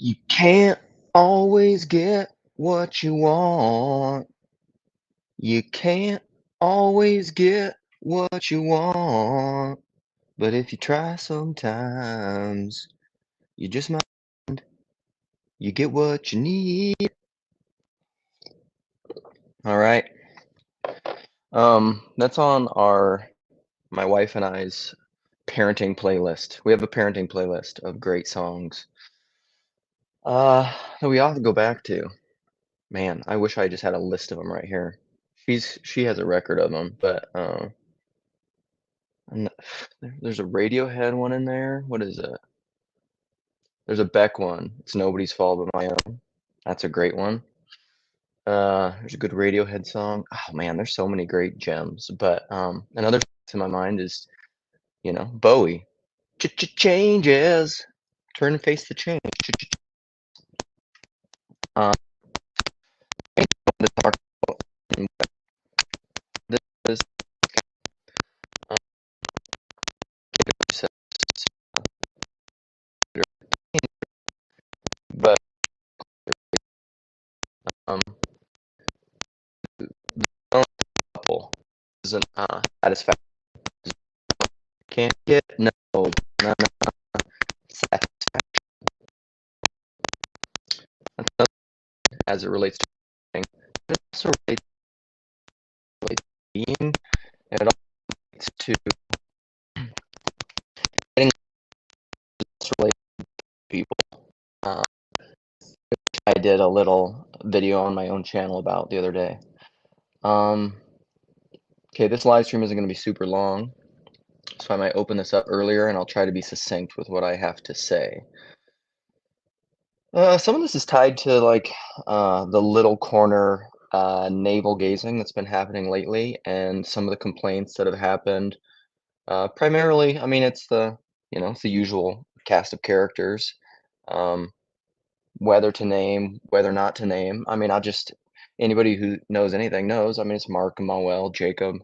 You can't always get what you want. You can't always get what you want. But if you try sometimes, you just might. You get what you need. All right. That's on my wife and I's parenting playlist. We have a parenting playlist of great songs. That we often go back to. Man, I wish I just had a list of them right here. She has a record of them, but I'm not- there's a Radiohead one in there. What is it? There's a Beck one. It's Nobody's Fault But My Own. That's a great one. There's a good Radiohead song. Oh man, there's so many great gems. But another to my mind is, Bowie. Changes. Turn and face the change. Um, to talk about this is but um, the couple isn't satisfaction. Can't get no satisfaction as it relates to being. It also relates to being, and it also relates to getting related to people. Um, I did a little video on my own channel about the other day. Okay, this live stream isn't going to be super long, so I might open this up earlier, and I'll try to be succinct with what I have to say. Some of this is tied to like the little corner navel gazing that's been happening lately, and some of the complaints that have happened. Primarily, I mean, it's the usual cast of characters. Um, whether to name, whether not to name. I mean, anybody who knows anything knows. I mean, it's Mark, Manuel, Jacob.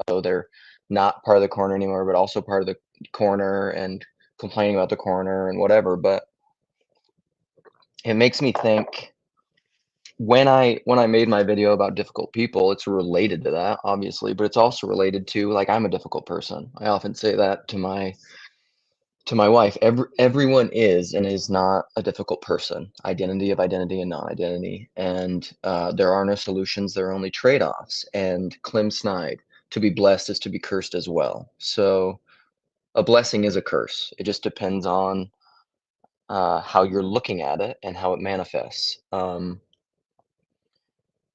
Though they're not part of the corner anymore, but also part of the corner and complaining about the corner and whatever. But it makes me think when I made my video about difficult people, it's related to that, obviously, but it's also related to like I'm a difficult person. I often say that to my wife. Everyone is and is not a difficult person. Identity of identity and non-identity, and there are no solutions. There are only trade-offs. And Clem Snide, to be blessed is to be cursed as well. So a blessing is a curse. It just depends on how you're looking at it and how it manifests.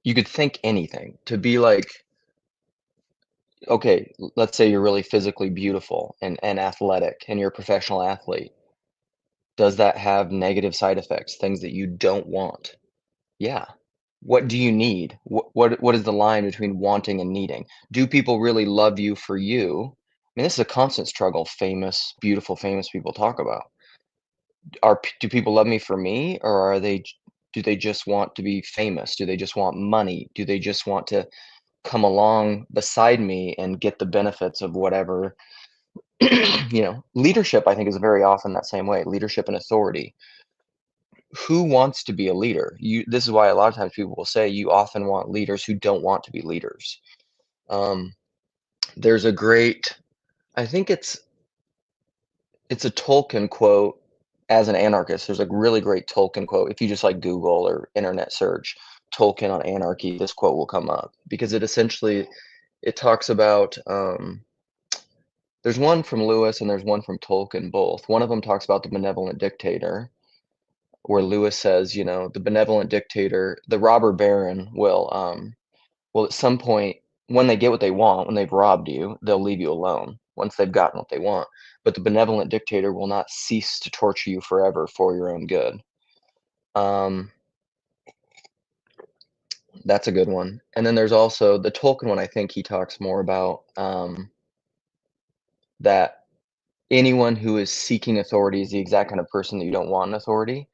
You could think anything to be like, okay, let's say you're really physically beautiful and athletic and you're a professional athlete. Does that have negative side effects, things that you don't want? Yeah. What do you need? What is the line between wanting and needing? Do people really love you for you? I mean, this is a constant struggle famous, beautiful, famous people talk about. Do people love me for me, or do they just want to be famous? Do they just want money? Do they just want to come along beside me and get the benefits of whatever? Leadership, I think, is very often that same way. Leadership and authority. Who wants to be a leader? This is why a lot of times people will say you often want leaders who don't want to be leaders. Um, there's a great, I think it's a Tolkien quote. As an anarchist, there's a really great Tolkien quote. If you just like Google or internet search Tolkien on anarchy, this quote will come up because it talks about there's one from Lewis and there's one from Tolkien both. One of them talks about the benevolent dictator, where Lewis says, the benevolent dictator, the robber baron will at some point, when they get what they want, when they've robbed you, they'll leave you alone once they've gotten what they want. But the benevolent dictator will not cease to torture you forever for your own good. Um, that's a good one. And then there's also the Tolkien one. I think he talks more about that anyone who is seeking authority is the exact kind of person that you don't want in authority.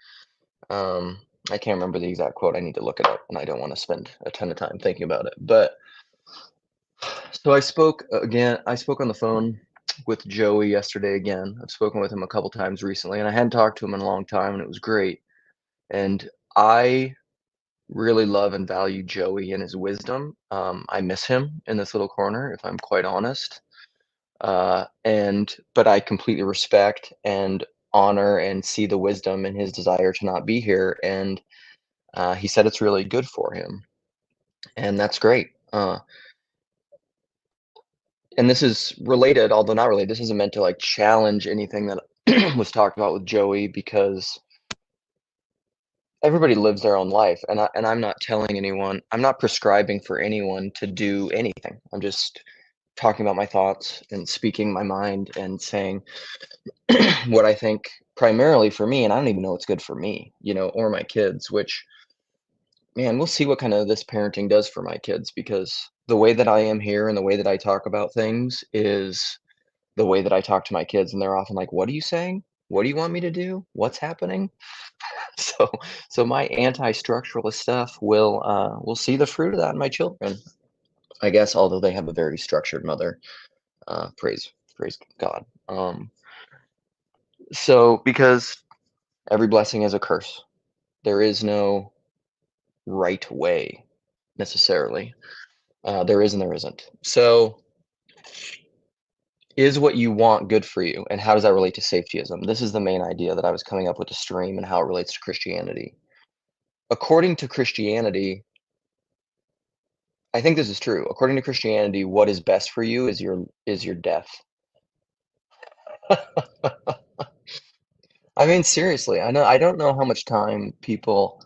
I can't remember the exact quote. I need to look it up, and I don't want to spend a ton of time thinking about it. But so I spoke again. I spoke on the phone with Joey yesterday again. I've spoken with him a couple times recently, and I hadn't talked to him in a long time, and it was great. And I really love and value Joey and his wisdom. I miss him in this little corner, if I'm quite honest. But I completely respect and honor and see the wisdom in his desire to not be here. And he said it's really good for him, and that's great. And this is related, although not related. This isn't meant to like challenge anything that was talked about with Joey because everybody lives their own life, and I'm not telling anyone, I'm not prescribing for anyone to do anything. I'm just talking about my thoughts and speaking my mind and saying what I think primarily for me, and I don't even know what's good for me, or my kids, which, man, we'll see what kind of this parenting does for my kids because the way that I am here and the way that I talk about things is the way that I talk to my kids, and they're often like, "What are you saying? What do you want me to do? What's happening?" So so my anti-structuralist stuff will see the fruit of that in my children, I guess, although they have a very structured mother. Praise God. So because every blessing is a curse, there is no right way necessarily. There is and there isn't. So is what you want good for you, and how does that relate to safetyism? This is the main idea that I was coming up with to stream and how it relates to Christianity. According to Christianity, I think this is true. According to Christianity, what is best for you is your death. I mean, seriously, I don't know how much time people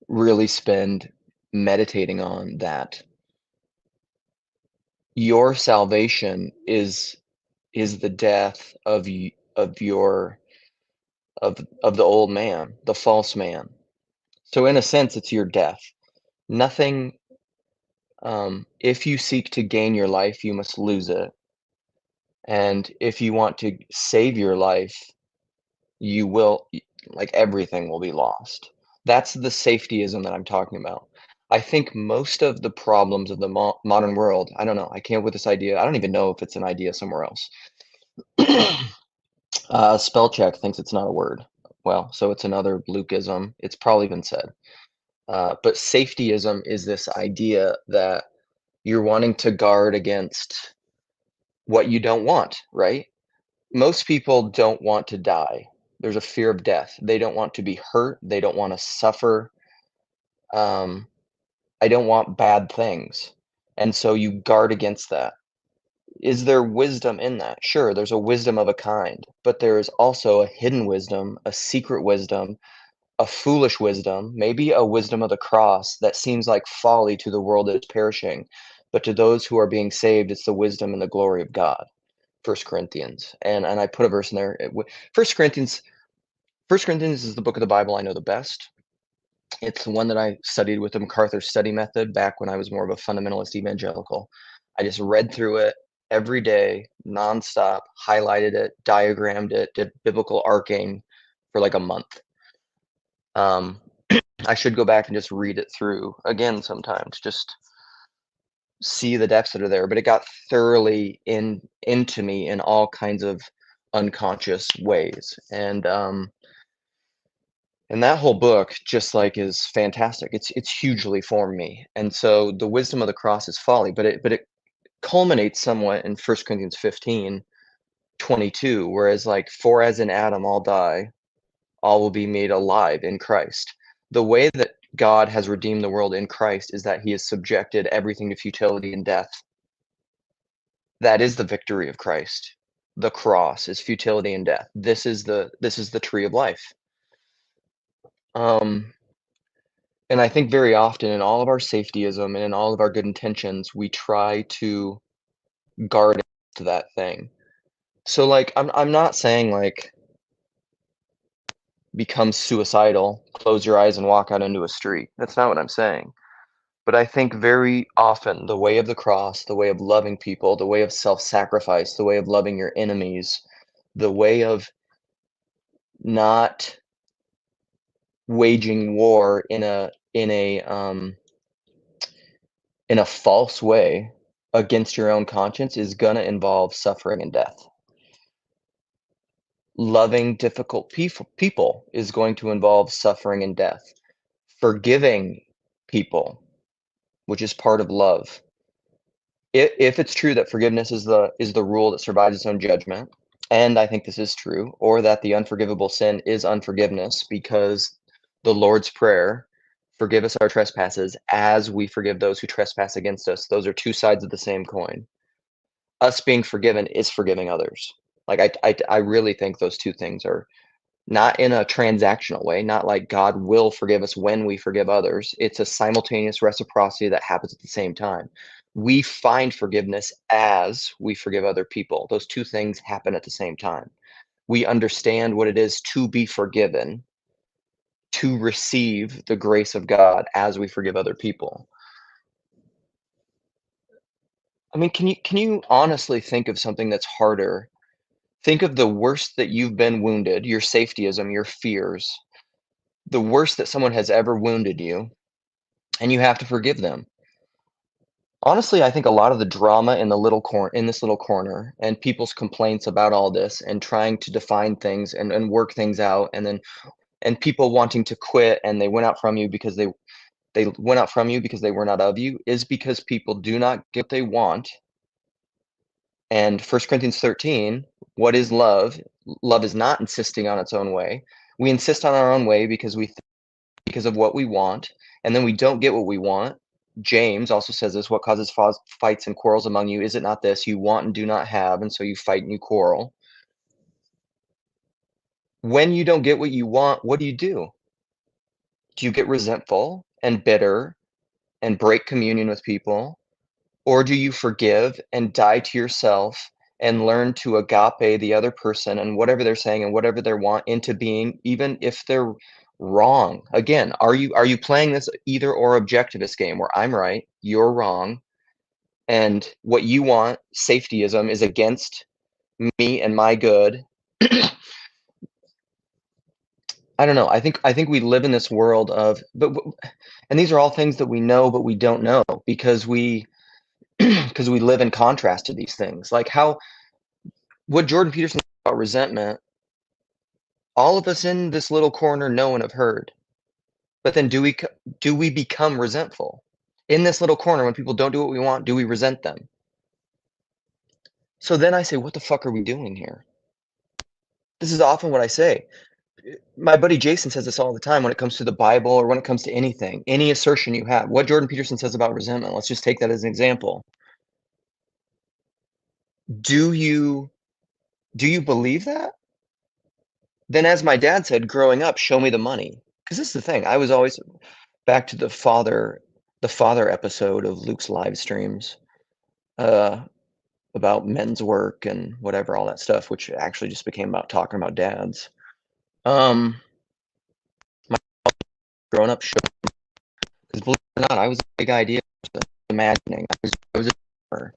really spend meditating on that. Your salvation is the death of the old man, the false man. So in a sense, it's your death. Nothing. If you seek to gain your life, you must lose it. And if you want to save your life, you will, like everything will be lost. That's the safetyism that I'm talking about. I think most of the problems of the modern world, I don't know, I came up with this idea. I don't even know if it's an idea somewhere else. Spell check thinks it's not a word. Well, so it's another Lukeism. It's probably been said. But safetyism is this idea that you're wanting to guard against what you don't want, right? Most people don't want to die. There's a fear of death. They don't want to be hurt. They don't want to suffer. Um, I don't want bad things. And so you guard against that. Is there wisdom in that? Sure, there's a wisdom of a kind, but there is also a hidden wisdom, a secret wisdom, a foolish wisdom, maybe a wisdom of the cross that seems like folly to the world that is perishing. But to those who are being saved, it's the wisdom and the glory of God. First Corinthians. And I put a verse in there. First Corinthians First Corinthians is the book of the Bible I know the best. It's the one that I studied with the MacArthur study method back when I was more of a fundamentalist evangelical. I just read through it every day, nonstop, highlighted it, diagrammed it, did biblical arcing for like a month. Um, I should go back and just read it through again sometimes, just see the depths that are there. But it got thoroughly into me in all kinds of unconscious ways. And that whole book just like is fantastic. It's hugely formed me. And so the wisdom of the cross is folly, but it culminates somewhat in 1 Corinthians 15:22, whereas like for as in Adam all die, all will be made alive in Christ. The way that God has redeemed the world in Christ is that he has subjected everything to futility and death. That is the victory of Christ. The cross is futility and death. This is the tree of life. Um, and I think very often in all of our safetyism and in all of our good intentions, we try to guard to that thing. So like I'm not saying like become suicidal, close your eyes and walk out into a street. That's not what I'm saying. But I think very often the way of the cross, the way of loving people, the way of self-sacrifice, the way of loving your enemies, the way of not waging war in a false way against your own conscience is gonna involve suffering and death. Loving difficult people is going to involve suffering and death. Forgiving people, which is part of love. If it's true that forgiveness is the rule that survives its own judgment, and I think this is true, or that the unforgivable sin is unforgiveness because the Lord's Prayer, forgive us our trespasses as we forgive those who trespass against us. Those are two sides of the same coin. Us being forgiven is forgiving others. Like I really think those two things are not in a transactional way, not like God will forgive us when we forgive others. It's a simultaneous reciprocity that happens at the same time. We find forgiveness as we forgive other people. Those two things happen at the same time. We understand what it is to be forgiven, to receive the grace of God as we forgive other people. I mean, can you honestly think of something that's harder? Think of the worst that you've been wounded, your safetyism, your fears, the worst that someone has ever wounded you, and you have to forgive them. Honestly, I think a lot of the drama in this little corner and people's complaints about all this and trying to define things and work things out and people wanting to quit and they went out from you because they were not of you is because people do not get what they want. And 1 Corinthians 13, what is love? Love is not insisting on its own way. We insist on our own way because of what we want, and then we don't get what we want. James also says this, what causes fights and quarrels among you? Is it not this? You want and do not have, and so you fight and you quarrel. When you don't get what you want, what do you do? Do you get resentful and bitter and break communion with people? Or do you forgive and die to yourself and learn to agape the other person and whatever they're saying and whatever they want into being, even if they're wrong? Again, are you playing this either or objectivist game where I'm right, you're wrong, and what you want, safetyism, is against me and my good? I don't know. I think we live in this world of and these are all things that we know but we don't know because we because we live in contrast to these things. Like how what Jordan Peterson said about resentment, all of us in this little corner know and have heard. But then do we become resentful? In this little corner, when people don't do what we want, do we resent them? So then I say, what the fuck are we doing here? This is often what I say. My buddy Jason says this all the time when it comes to the Bible or when it comes to anything, any assertion you have. What Jordan Peterson says about resentment, let's just take that as an example. Do you do you believe that? Then as my dad said growing up, show me the money. Because this is the thing. I was always back to the father episode of Luke's live streams, uh, about men's work and whatever, all that stuff, which actually just became about talking about dads. Um, my growing up show, because believe it or not, I was a big idea person, imagining. I was a dreamer,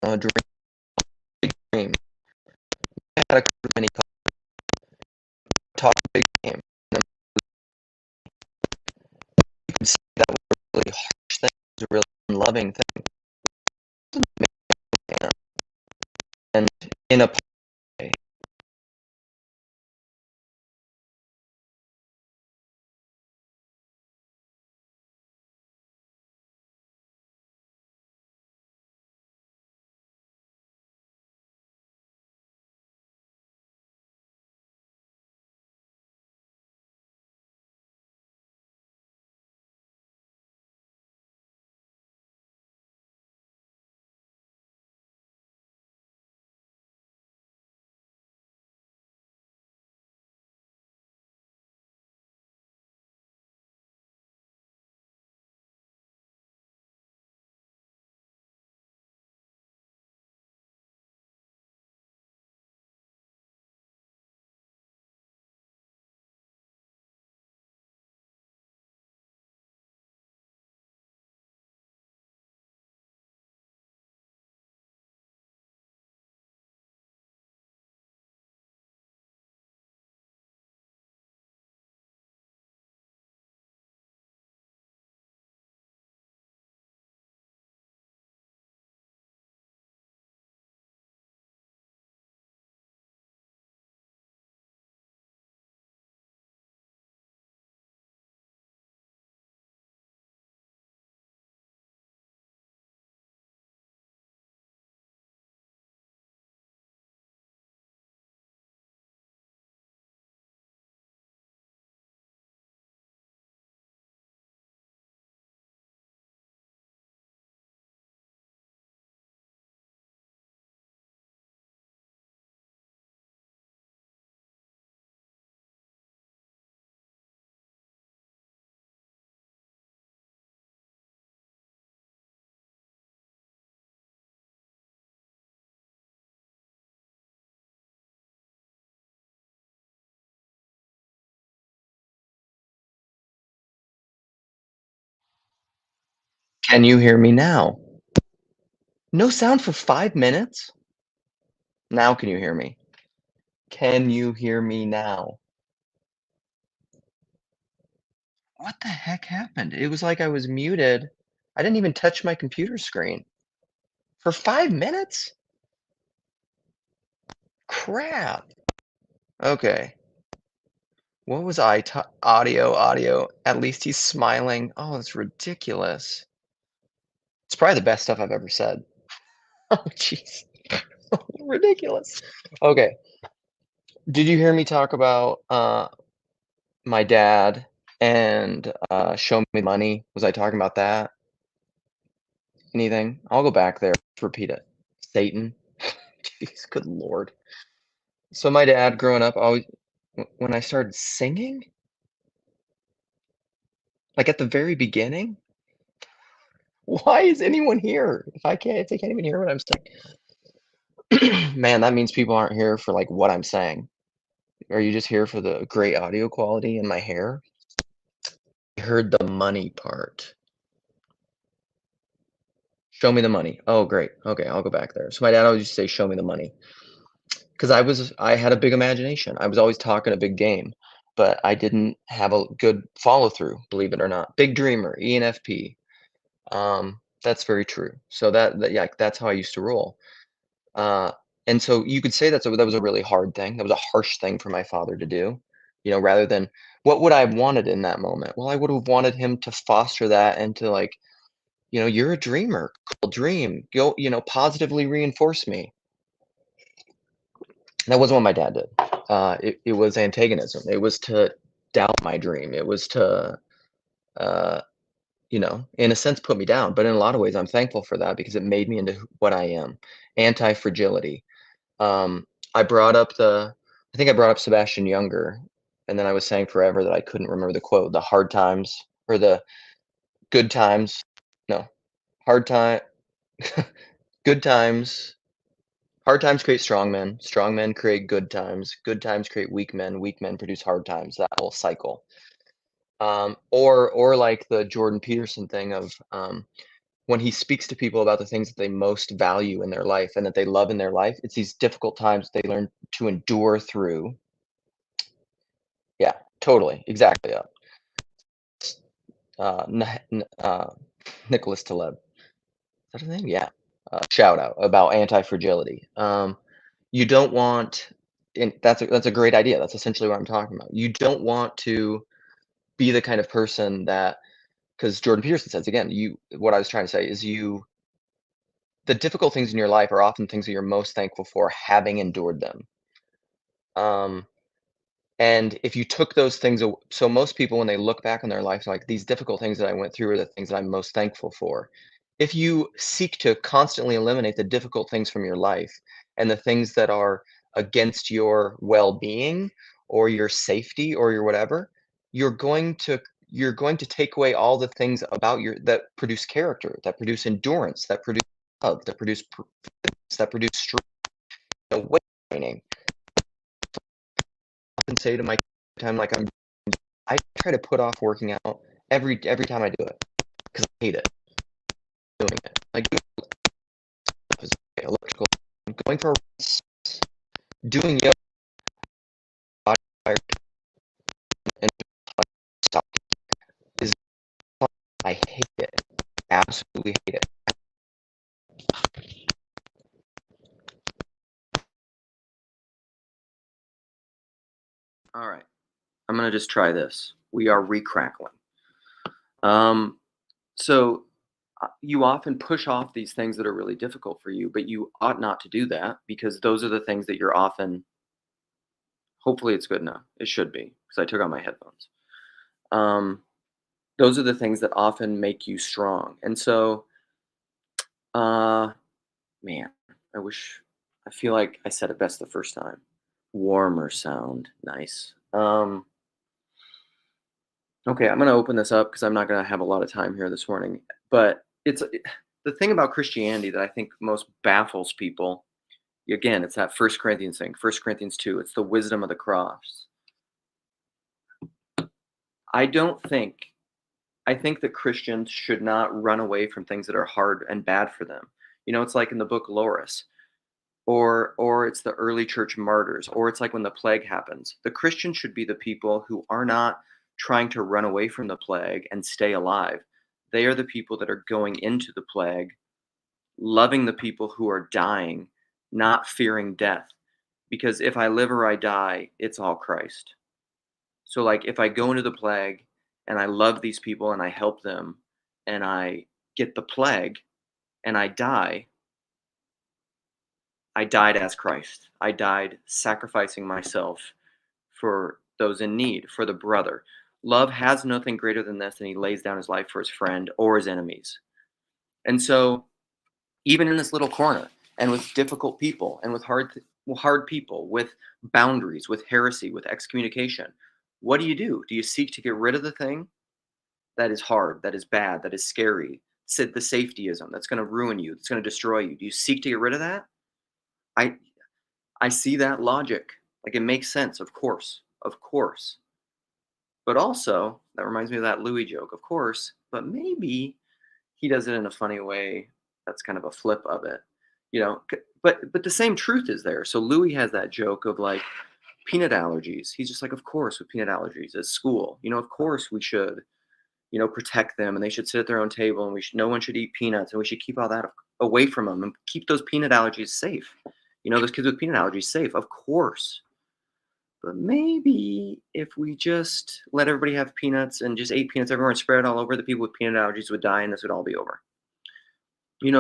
a big dream. I had a many talk big game. And then you can see that was a really harsh thing, it was a really unloving thing. And in a way, Can you hear me now? No sound for 5 minutes? Now can you hear me? Can you hear me now? What the heck happened? It was like I was muted. I didn't even touch my computer screen. For 5 minutes? Crap. Okay. What was audio. At least he's smiling. Oh, that's ridiculous. It's probably the best stuff I've ever said. Oh, jeez. Ridiculous. Okay. Did you hear me talk about my dad and show me money? Was I talking about that? Anything? I'll go back there. Let's repeat it. Satan. Jeez, good lord. So my dad growing up always when I started singing, like at the very beginning, why is anyone here? If they can't even hear what I'm saying. Man, that means people aren't here for like what I'm saying. Are you just here for the great audio quality in my hair? I heard the money part. Show me the money. Oh, great. Okay, I'll go back there. So my dad always used to say, "Show me the money," because I had a big imagination. I was always talking a big game, but I didn't have a good follow through, believe it or not. Big dreamer, ENFP. That's very true. So yeah, that's how I used to roll. Uh, and so you could say that was a really hard thing. That was a harsh thing for my father to do. Rather than what would I have wanted in that moment? Well, I would have wanted him to foster that and to like, you're a dreamer. Cool, dream. Go, positively reinforce me. That wasn't what my dad did. It was antagonism. It was to doubt my dream. It was to, uh, in a sense, put me down. But in a lot of ways, I'm thankful for that because it made me into what I am. Anti-fragility. Um, I think I brought up Sebastian Younger, and then I was saying forever that I couldn't remember the quote. The hard times or the good times. No, hard time. Good times. Hard times create strong men. Strong men create good times. Good times create weak men. Weak men produce hard times. That whole cycle. Or like the Jordan Peterson thing of when he speaks to people about the things that they most value in their life and that they love in their life, it's these difficult times they learn to endure through. Yeah, totally, exactly. N- Nicholas Taleb. Is that his name? Yeah. Shout out about anti-fragility. You don't want, and that's a great idea. That's essentially what I'm talking about. You don't want to be the kind of person that, because Jordan Peterson says again, what I was trying to say is the difficult things in your life are often things that you're most thankful for having endured them. Um, and if you took those things, so most people when they look back on their life, like these difficult things that I went through are the things that I'm most thankful for. If you seek to constantly eliminate the difficult things from your life and the things that are against your well-being or your safety or your whatever, you're going to you're going to take away all the things about your that produce character, that produce endurance, that produce love, that produce strength, weight training. I often say to my time, like I try to put off working out every time I do it because I hate it doing it. Like electrical, going for a doing yoga, body fire, and stop is fun. I hate it. Absolutely hate it. All right, I'm gonna just try this. We are recrackling. Um, so you often push off these things that are really difficult for you, but you ought not to do that because those are the things that you're often. Hopefully, it's good now. It should be because I took out my headphones. Um, those are the things that often make you strong. And so, uh, man, I wish I feel like I said it best the first time. Warmer sound, nice. Okay, I'm gonna open this up because I'm not gonna have a lot of time here this morning. But the thing about Christianity that I think most baffles people. Again, it's that First Corinthians thing, First Corinthians 2. It's the wisdom of the cross. I don't think I think that Christians should not run away from things that are hard and bad for them. It's like in the book Loris, or it's the early church martyrs, or it's like when the plague happens. The Christians should be the people who are not trying to run away from the plague and stay alive. They are the people that are going into the plague, loving the people who are dying, not fearing death. Because if I live or I die, it's all Christ. So, like, if I go into the plague and I love these people and I help them and I get the plague and I died as Christ. I died sacrificing myself for those in need, for the brother. Love has nothing greater than this, and he lays down his life for his friend or his enemies. And so, even in this little corner, and with difficult people, and with hard people, with boundaries, with heresy, with excommunication, what do? Do you seek to get rid of the thing that is hard, that is bad, that is scary? The safetyism that's going to ruin you, that's going to destroy you. Do you seek to get rid of that? I I see that logic. Like, it makes sense, of course. But also, that reminds me of that Louis joke, of course, but maybe he does it in a funny way that's kind of a flip of it. But the same truth is there. So Louis has that joke of like peanut allergies. He's just like, of course, with peanut allergies at school, of course we should, protect them and they should sit at their own table and no one should eat peanuts and we should keep all that away from them and keep those peanut allergies safe. Those kids with peanut allergies safe, of course. But maybe if we just let everybody have peanuts and just ate peanuts everywhere and spread it all over, the people with peanut allergies would die and this would all be over.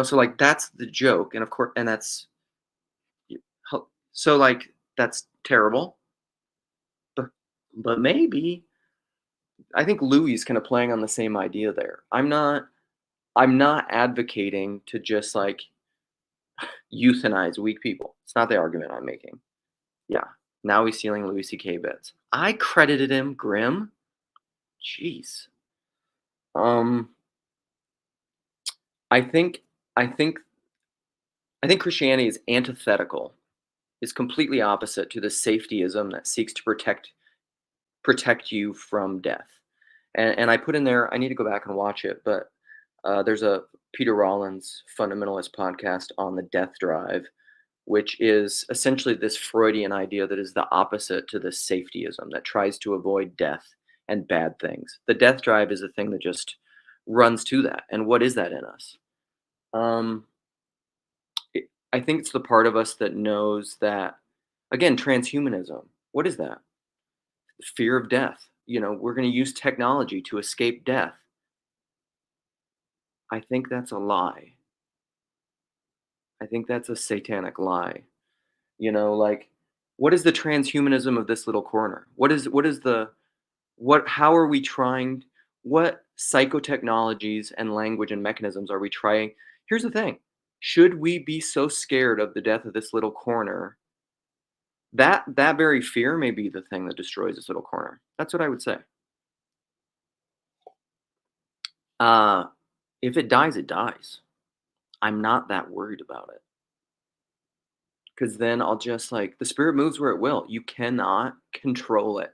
So like that's the joke. And of course, and that's so like that's terrible. But but maybe I think Louis is kind of playing on the same idea there. I'm not advocating to just like euthanize weak people. It's not the argument I'm making. Yeah. Now he's stealing Louis C.K. bits. I credited him, Grim. Jeez. Um, I think, I think, I think Christianity is antithetical. Is completely opposite to the safetyism that seeks to protect you from death. And I put in there. I need to go back and watch it, but there's a Peter Rollins fundamentalist podcast on the death drive, which is essentially this Freudian idea that is the opposite to the safetyism that tries to avoid death and bad things. The death drive is a thing that just runs to that. And what is that in us? Um, I think it's the part of us that knows that, again, transhumanism. What is that? Fear of death. We're going to use technology to escape death. I think that's a lie. I think that's a satanic lie. Like, what is the transhumanism of this little corner? How are we trying, what psychotechnologies and language and mechanisms are we trying? Here's the thing. Should we be so scared of the death of this little corner? That very fear may be the thing that destroys this little corner. That's what I would say. Uh, if it dies, it dies. I'm not that worried about it. Because then I'll just like the spirit moves where it will. You cannot control it.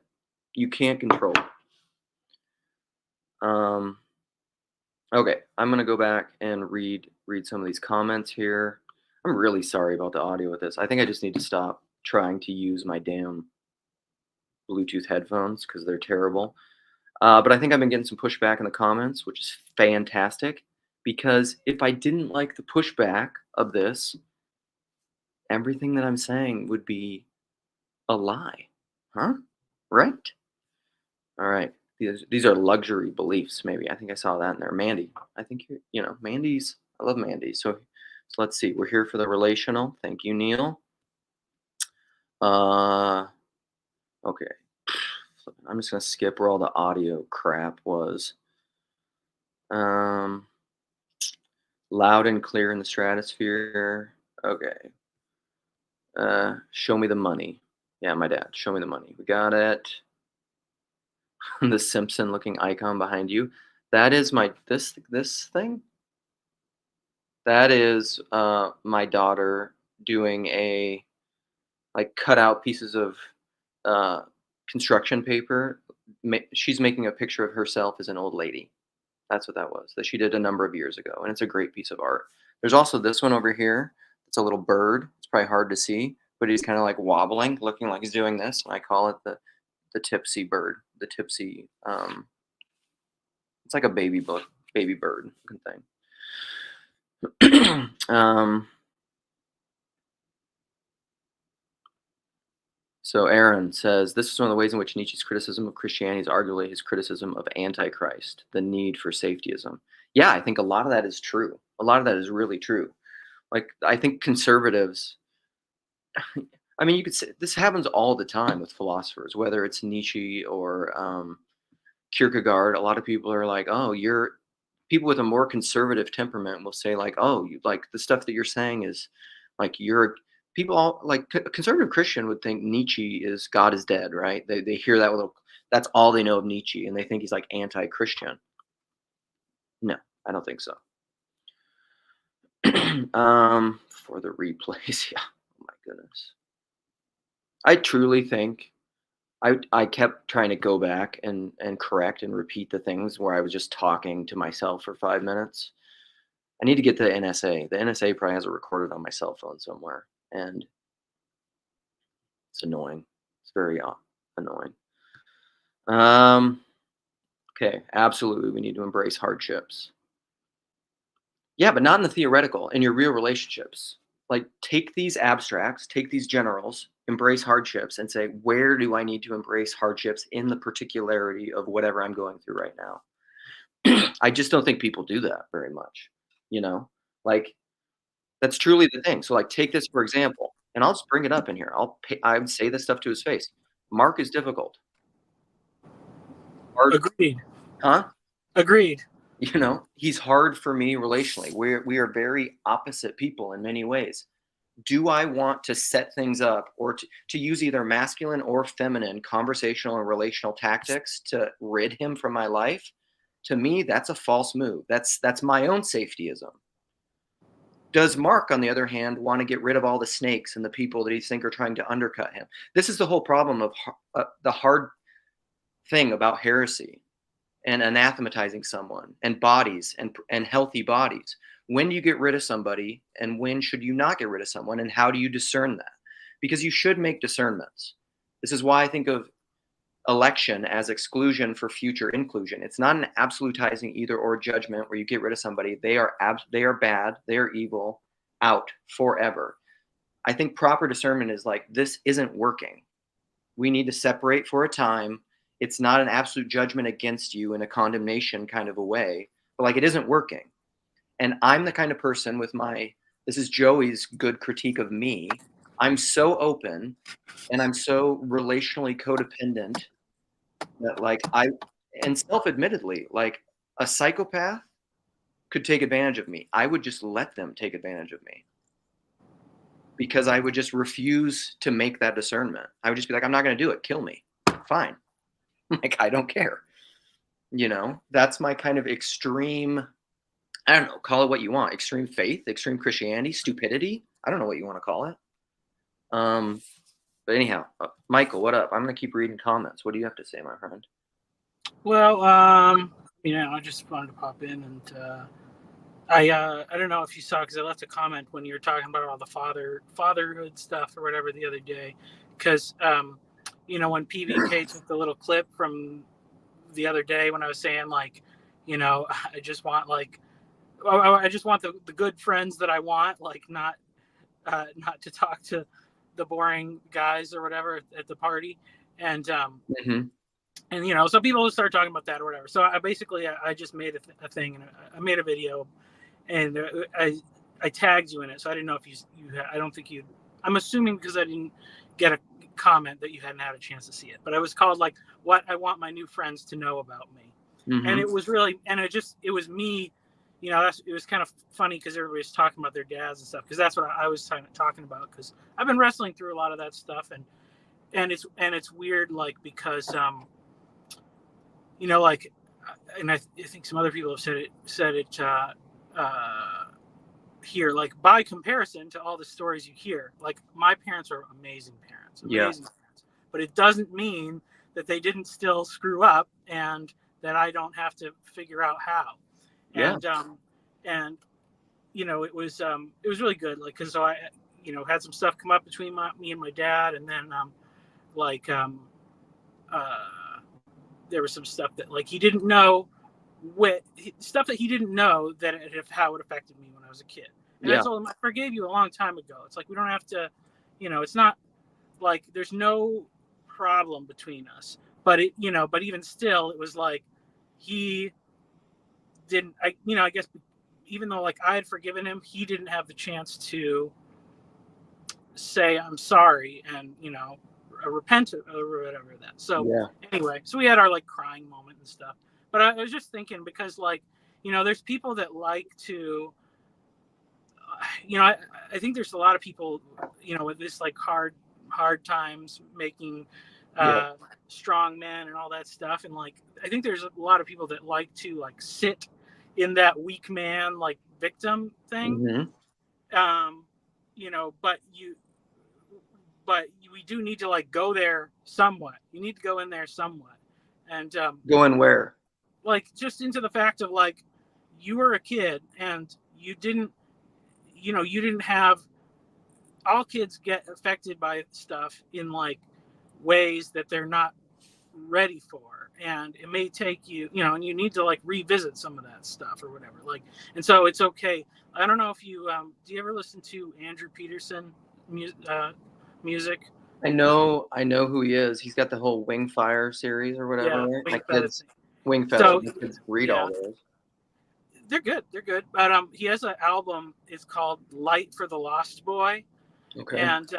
You can't control it. Um, okay, I'm gonna go back and read some of these comments here. I'm really sorry about the audio with this. I think I just need to stop trying to use my damn Bluetooth headphones because they're terrible. But I think I've been getting some pushback in the comments, which is fantastic. Because if I didn't like the pushback of this, everything that I'm saying would be a lie. Huh? Right? All right. These are luxury beliefs, maybe. I think I saw that in there. Mandy. I think Mandy's, I love Mandy. So let's see. We're here for the relational. Thank you, Neil. Uh okay. I'm just gonna skip where all the audio crap was. Um Loud and clear in the stratosphere. Okay. Show me the money. Yeah, my dad. Show me the money. We got it. The Simpson looking icon behind you. That is this thing. That is my daughter doing a like cut out pieces of uh, construction paper. She's making a picture of herself as an old lady. That's what that was, that she did a number of years ago, and it's a great piece of art. There's also this one over here. It's a little bird. It's probably hard to see, but he's kind of like wobbling, looking like he's doing this. And I call it the tipsy bird, the tipsy. It's like a baby bird looking thing. So Aaron says this is one of the ways in which Nietzsche's criticism of Christianity is arguably his criticism of Antichrist, the need for safetyism. Yeah, I think a lot of that is true. A lot of that is really true. Like, I think conservatives, I mean, you could say this happens all the time with philosophers, whether it's Nietzsche or Kierkegaard. A lot of people are like, oh, people with a more conservative temperament will say, like, oh, you like the stuff that you're saying is like people all like a conservative Christian would think Nietzsche is God is dead, right? They hear that that's all they know of Nietzsche, and they think he's like anti-Christian. No, I don't think so. For the replays, yeah. Oh my goodness. I truly think I kept trying to go back and correct and repeat the things where I was just talking to myself for 5 minutes. I need to get the NSA. The NSA probably has it recorded on my cell phone somewhere, and it's annoying. It's very annoying. Okay, absolutely, we need to embrace hardships. Yeah, but not in the theoretical, in your real relationships. Like, take these abstracts, take these generals, embrace hardships, and say, where do I need to embrace hardships in the particularity of whatever I'm going through right now? I just don't think people do that very much, you know? Like, that's truly the thing. So, like, take this for example, and I'll just bring it up in here. I would say this stuff to his face. Mark is difficult. Hard, Agreed. huh? Agreed. You know, he's hard for me relationally. We are very opposite people in many ways. Do I want to set things up or to use either masculine or feminine conversational and relational tactics to rid him from my life? To me, that's a false move. That's my own safetyism. Does Mark, on the other hand, want to get rid of all the snakes and the people that he think are trying to undercut him? This is the whole problem of the hard thing about heresy and anathematizing someone and bodies and healthy bodies. When do you get rid of somebody and when should you not get rid of someone, and how do you discern that? Because you should make discernments. This is why I think of election as exclusion for future inclusion. It's not an absolutizing either or judgment where you get rid of somebody. They are bad, they are evil, out forever. I think proper discernment is like, this isn't working. We need to separate for a time. It's not an absolute judgment against you in a condemnation kind of a way, but like, it isn't working. And I'm the kind of person with this is Joey's good critique of me. I'm so open and I'm so relationally codependent that like and self-admittedly, like a psychopath could take advantage of me. I would just let them take advantage of me because I would just refuse to make that discernment. I would just be like, I'm not going to do it. Kill me. Fine. Like, I don't care. You know, that's my kind of extreme, I don't know, call it what you want. Extreme faith, extreme Christianity, stupidity. I don't know what you want to call it. But anyhow, Michael, what up? I'm going to keep reading comments. What do you have to say, my friend? Well, I just wanted to pop in and I don't know if you saw, because I left a comment when you were talking about all the fatherhood stuff or whatever the other day, because when PVK took the little clip from the other day when I was saying like, I just want the good friends that I want, like not to talk to the boring guys or whatever at the party, and and so people will start talking about that or whatever. So I just made a thing, and I made a video, and I tagged you in it. So I didn't know if you I don't think you. I'm assuming because I didn't get a comment that you hadn't had a chance to see it. But it was called like what I want my new friends to know about me, and it was really, and it was me. It was kind of funny because everybody's talking about their dads and stuff, because that's what I was talking about, because I've been wrestling through a lot of that stuff, and it's weird, like, because like, and I think some other people have said it here, like, by comparison to all the stories you hear, like, my parents are amazing parents, parents, but it doesn't mean that they didn't still screw up and that I don't have to figure out how. Yeah. And it was really good. Like, cause so I, had some stuff come up between me and my dad, and then like uh, there was some stuff that like he didn't know stuff that he didn't know that how it affected me when I was a kid. And I Yeah. told him I forgave you a long time ago. It's like we don't have to, it's not like there's no problem between us. But but even still, it was like he didn't. I guess even though like I had forgiven him, he didn't have the chance to say I'm sorry and repent or whatever that. So Yeah. anyway, so we had our like crying moment and stuff. But I was just thinking because like there's people that like to I think there's a lot of people with this like hard times making Yeah. uh strong men and all that stuff, and like I think there's a lot of people that like to like sit in that weak man like victim thing. Hmm. um but we do need to like go there somewhat. You need to go in there somewhat. And Going where? like just into the fact of like you were a kid and you didn't have all kids get affected by stuff in like ways that they're not ready for, and it may take and you need to like revisit some of that stuff or whatever, like. And so it's okay. I don't know if you do you ever listen to Andrew Peterson music? I know who he is. He's got the whole Wingfire series or whatever, Yeah, right? Wing Feather thing. Wing Feather. So My kids read yeah, all those. they're good, but he has an album. It's called Light for the Lost Boy. Okay. And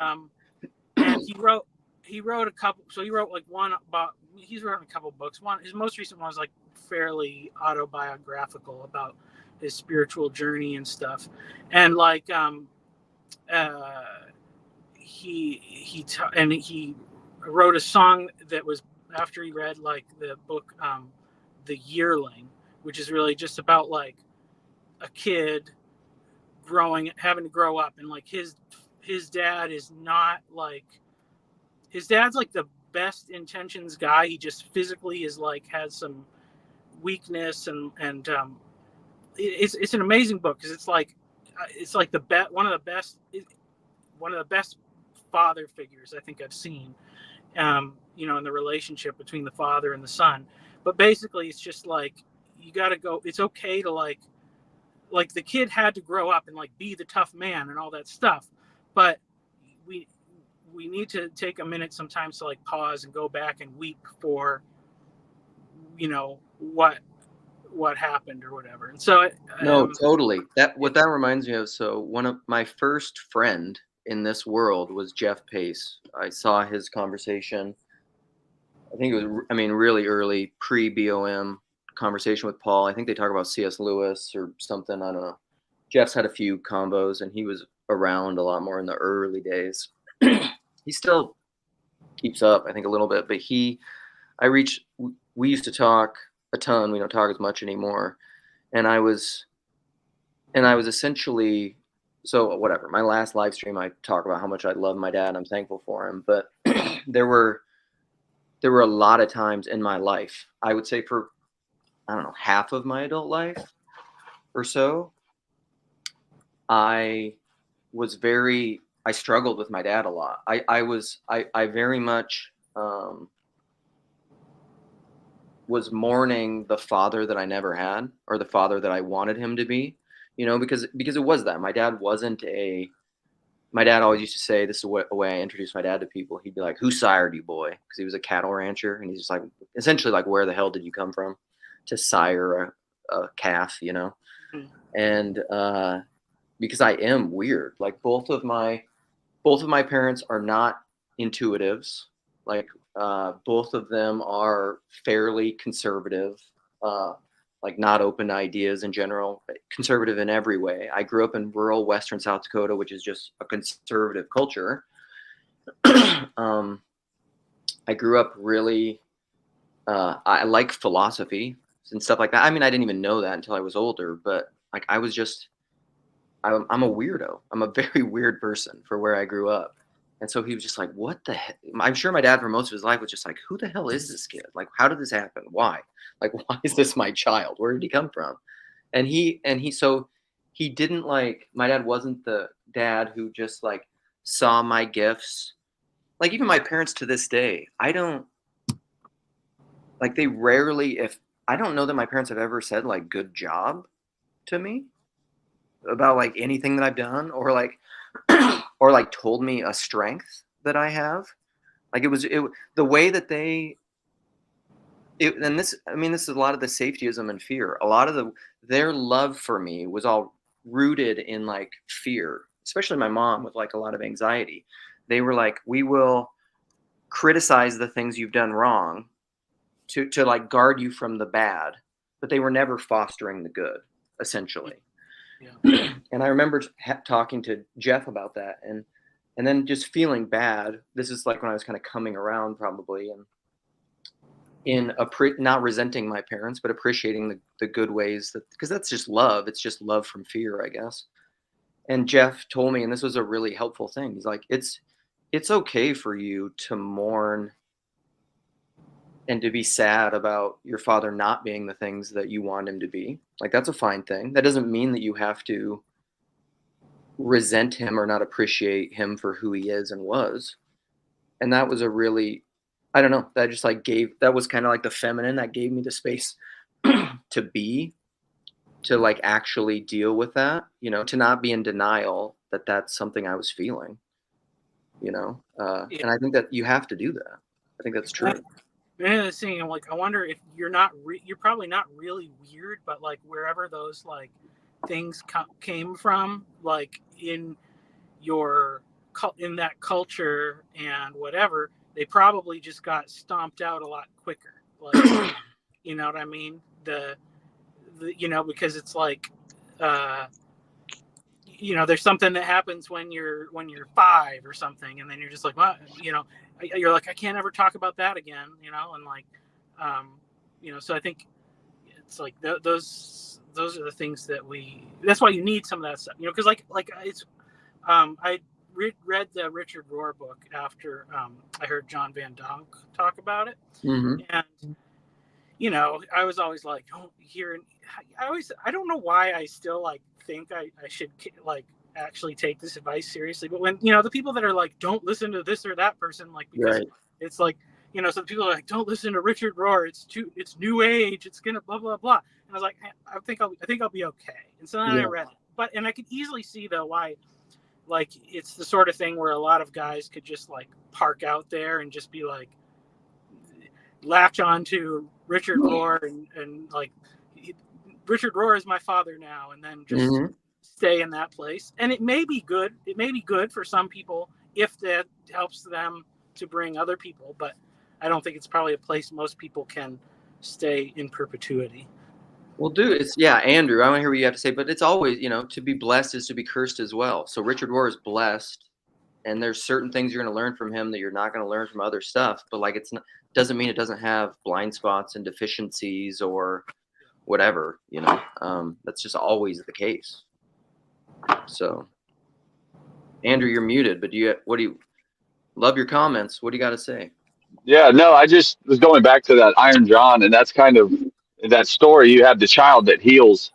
he wrote a couple. So he wrote like one about. He's written a couple books. One, his most recent one was like fairly autobiographical about his spiritual journey and stuff. And like uh he wrote a song that was after he read like the book The Yearling, which is really just about like a kid having to grow up, and like his dad is not like his dad's like the best intentions guy. He just physically is like has some weakness, and it's an amazing book because it's like the best one of the best father figures I think I've seen. In the relationship between the father and the son. But basically, it's just like you got to go. It's okay to like the kid had to grow up and like be the tough man and all that stuff, but we we need to take a minute sometimes to like pause and go back and weep for what happened or whatever. And so No, totally. That reminds me of, so one of my first friend in this world was Jeff Pace. I saw his conversation. I think it was, I mean, really early pre-BOM conversation with Paul. I think they talk about C.S. Lewis or something. I don't know. Jeff's had a few combos, and he was around a lot more in the early days. He still keeps up, I think, a little bit, but we used to talk a ton. We don't talk as much anymore. And I was essentially, so whatever. My last live stream, I talk about how much I love my dad and I'm thankful for him. But there were a lot of times in my life, I would say for, I don't know, half of my adult life or so, I struggled with my dad a lot. I very much was mourning the father that I never had, or the father that I wanted him to be, because it was that. My dad always used to say, this is a way I introduced my dad to people. He'd be like, "Who sired you, boy?" Because he was a cattle rancher, and he's just like, essentially like, "Where the hell did you come from to sire a calf?" And because I am weird. Like both of my parents are not intuitives. Like both of them are fairly conservative, like not open to ideas in general, conservative in every way. I grew up in rural Western South Dakota, which is just a conservative culture. I grew up really, I like philosophy and stuff like that. I mean, I didn't even know that until I was older, but like I'm a weirdo. I'm a very weird person for where I grew up. And so he was just like, what the heck? I'm sure my dad for most of his life was just like, who the hell is this kid? Like, how did this happen? Why? Like, why is this my child? Where did he come from? So he didn't like, my dad wasn't the dad who just like saw my gifts. Like even my parents to this day, I don't like, they rarely, if I don't know that my parents have ever said like good job to me about like anything that I've done, or like or like told me a strength that I have. Like the way that and this, I mean, this is a lot of the safetyism and fear. A lot of their love for me was all rooted in like fear, especially my mom with like a lot of anxiety. They were like, we will criticize the things you've done wrong to like guard you from the bad, but they were never fostering the good, essentially. Yeah. And I remember talking to Jeff about that, and then just feeling bad. This is like when I was kind of coming around, probably, and not resenting my parents, but appreciating the good ways, that because that's just love. It's just love from fear, I guess. And Jeff told me, and this was a really helpful thing. He's like, it's okay for you to mourn and to be sad about your father not being the things that you want him to be. Like, that's a fine thing. That doesn't mean that you have to resent him or not appreciate him for who he is and was. And that was a really, I don't know, that just like that was kind of like the feminine that gave me the space to like actually deal with that, to not be in denial that that's something I was feeling, Yeah. and I think that you have to do that. I think that's true. And saying, I'm like, I wonder if you're you're probably not really weird, but like wherever those like things came from, like in that culture and whatever, they probably just got stomped out a lot quicker. Like, you know what I mean? Because it's like, there's something that happens when you're 5 or something, and then you're just like, well, you're like, I can't ever talk about that again, and like, so I think it's like those are the things that's why you need some of that stuff, because like it's, I read the Richard Rohr book after I heard John Van Donk talk about it. Mm-hmm. And I was always like, don't hear. I don't know why I still like think I should like actually take this advice seriously. But when the people that are like, don't listen to this or that person, like, because it's like, so the people are like, don't listen to Richard Rohr. It's new age. It's gonna blah blah blah. And I was like, I think I'll be okay. And so then I read it. And I could easily see though why. Like, it's the sort of thing where a lot of guys could just like park out there and just be like, latch on to Richard Rohr and like, Richard Rohr is my father now, and then just stay in that place. And it may be good. It may be good for some people if that helps them to bring other people, but I don't think it's probably a place most people can stay in perpetuity. Well, dude, Andrew, I want to hear what you have to say, but it's always, to be blessed is to be cursed as well. So Richard Rohr is blessed, and there's certain things you're going to learn from him that you're not going to learn from other stuff. But like, doesn't mean it doesn't have blind spots and deficiencies or whatever, that's just always the case. So, Andrew, you're muted, but love your comments. What do you got to say? Yeah, no, I just was going back to that Iron John, and that's kind of that story. You have the child that heals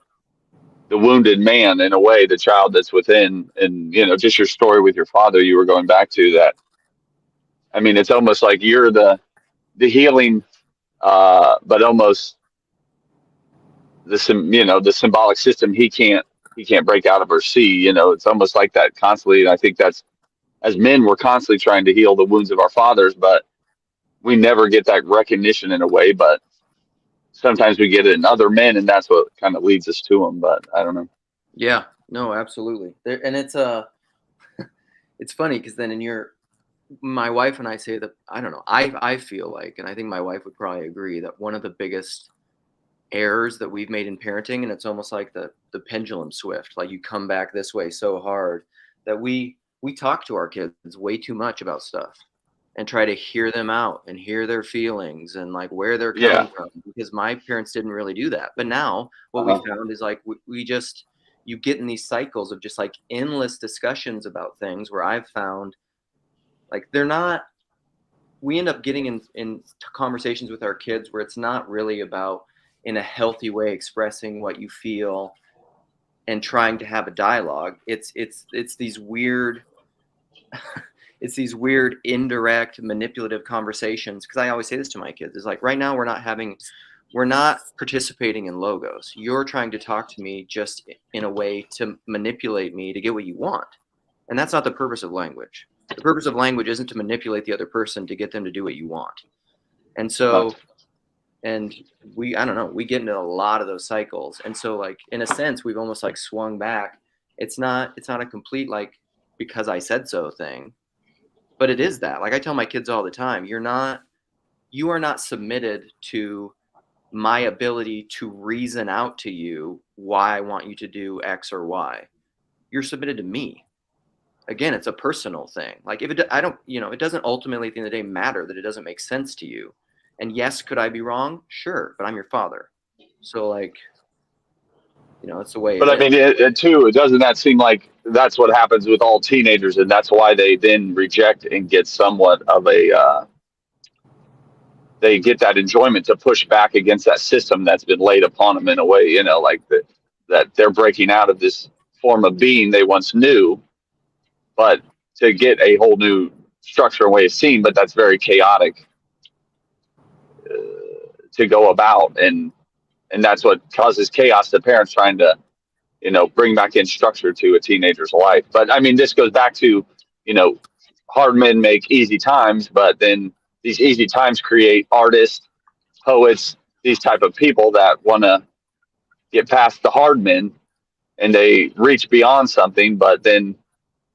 the wounded man in a way, the child that's within, and just your story with your father. You were going back to that. I mean, it's almost like you're the healing, but almost the symbolic system he can't break out of or see. It's almost like that constantly, and I think that's, as men, we're constantly trying to heal the wounds of our fathers, but we never get that recognition in a way. But sometimes we get it in other men, and that's what kind of leads us to them. But I don't know. Yeah, no, absolutely. And it's it's funny because then my wife and I say that, I don't know, I feel like, and I think my wife would probably agree, that one of the biggest errors that we've made in parenting, and it's almost like the pendulum swift, like you come back this way so hard, that we talk to our kids way too much about stuff and try to hear them out and hear their feelings and like where they're coming from, because my parents didn't really do that. But now what we found is like we just, you get in these cycles of just like endless discussions about things, where I've found Like they're not, we end up getting in conversations with our kids where it's not really about in a healthy way expressing what you feel and trying to have a dialogue. It's these weird it's these weird indirect manipulative conversations. Because I always say this to my kids, is like, right now we're not participating in logos. You're trying to talk to me just in a way to manipulate me to get what you want. And that's not the purpose of language. The purpose of language isn't to manipulate the other person to get them to do what you want. And so, and I don't know, we get into a lot of those cycles. And so like, in a sense, we've almost like swung back. It's not a complete, like, because I said so thing, but it is that. Like I tell my kids all the time, you are not submitted to my ability to reason out to you why I want you to do X or Y. You're submitted to me. Again, it's a personal thing. Like if it doesn't ultimately at the end of the day matter that it doesn't make sense to you. And yes, could I be wrong? Sure, but I'm your father. So like, it's the way But I it is. mean, too, doesn't that seem like that's what happens with all teenagers, and that's why they then reject and get somewhat of they get that enjoyment to push back against that system that's been laid upon them in a way, like that they're breaking out of this form of being they once knew, but to get a whole new structure and way of seeing, but that's very chaotic to go about, and that's what causes chaos to parents trying to bring back in structure to a teenager's life. But I mean, this goes back to, hard men make easy times, but then these easy times create artists, poets, these type of people that want to get past the hard men, and they reach beyond something, but then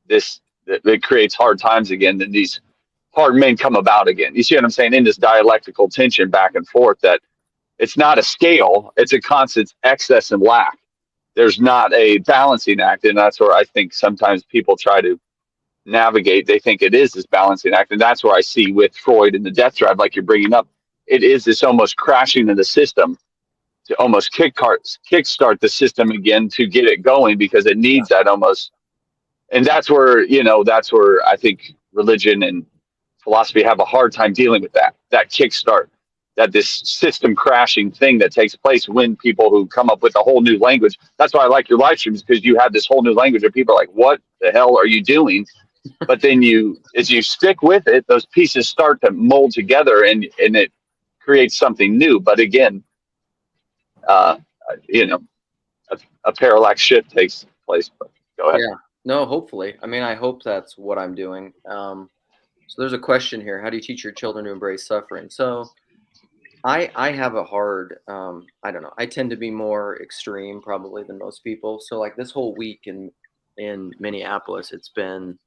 it creates hard times again. Then these hard men come about again. You see what I'm saying? In this dialectical tension back and forth, that it's not a scale, it's a constant excess and lack. There's not a balancing act. And that's where I think sometimes people try to navigate. They think it is this balancing act. And that's where I see with Freud and the death drive, like you're bringing up, it is this almost crashing of the system to almost kickstart the system again to get it going, because it needs that almost. And that's where I think religion and philosophy have a hard time dealing with that kickstart, that this system crashing thing that takes place when people who come up with a whole new language. That's why I like your live streams, because you have this whole new language and people are like, what the hell are you doing? But then as you stick with it, those pieces start to mold together, and it creates something new. But again, a parallax shift takes place. But go ahead. Yeah, no, hopefully. I mean, I hope that's what I'm doing. So there's a question here. How do you teach your children to embrace suffering? So I have a hard, I don't know. I tend to be more extreme probably than most people. So like this whole week in Minneapolis, it's been,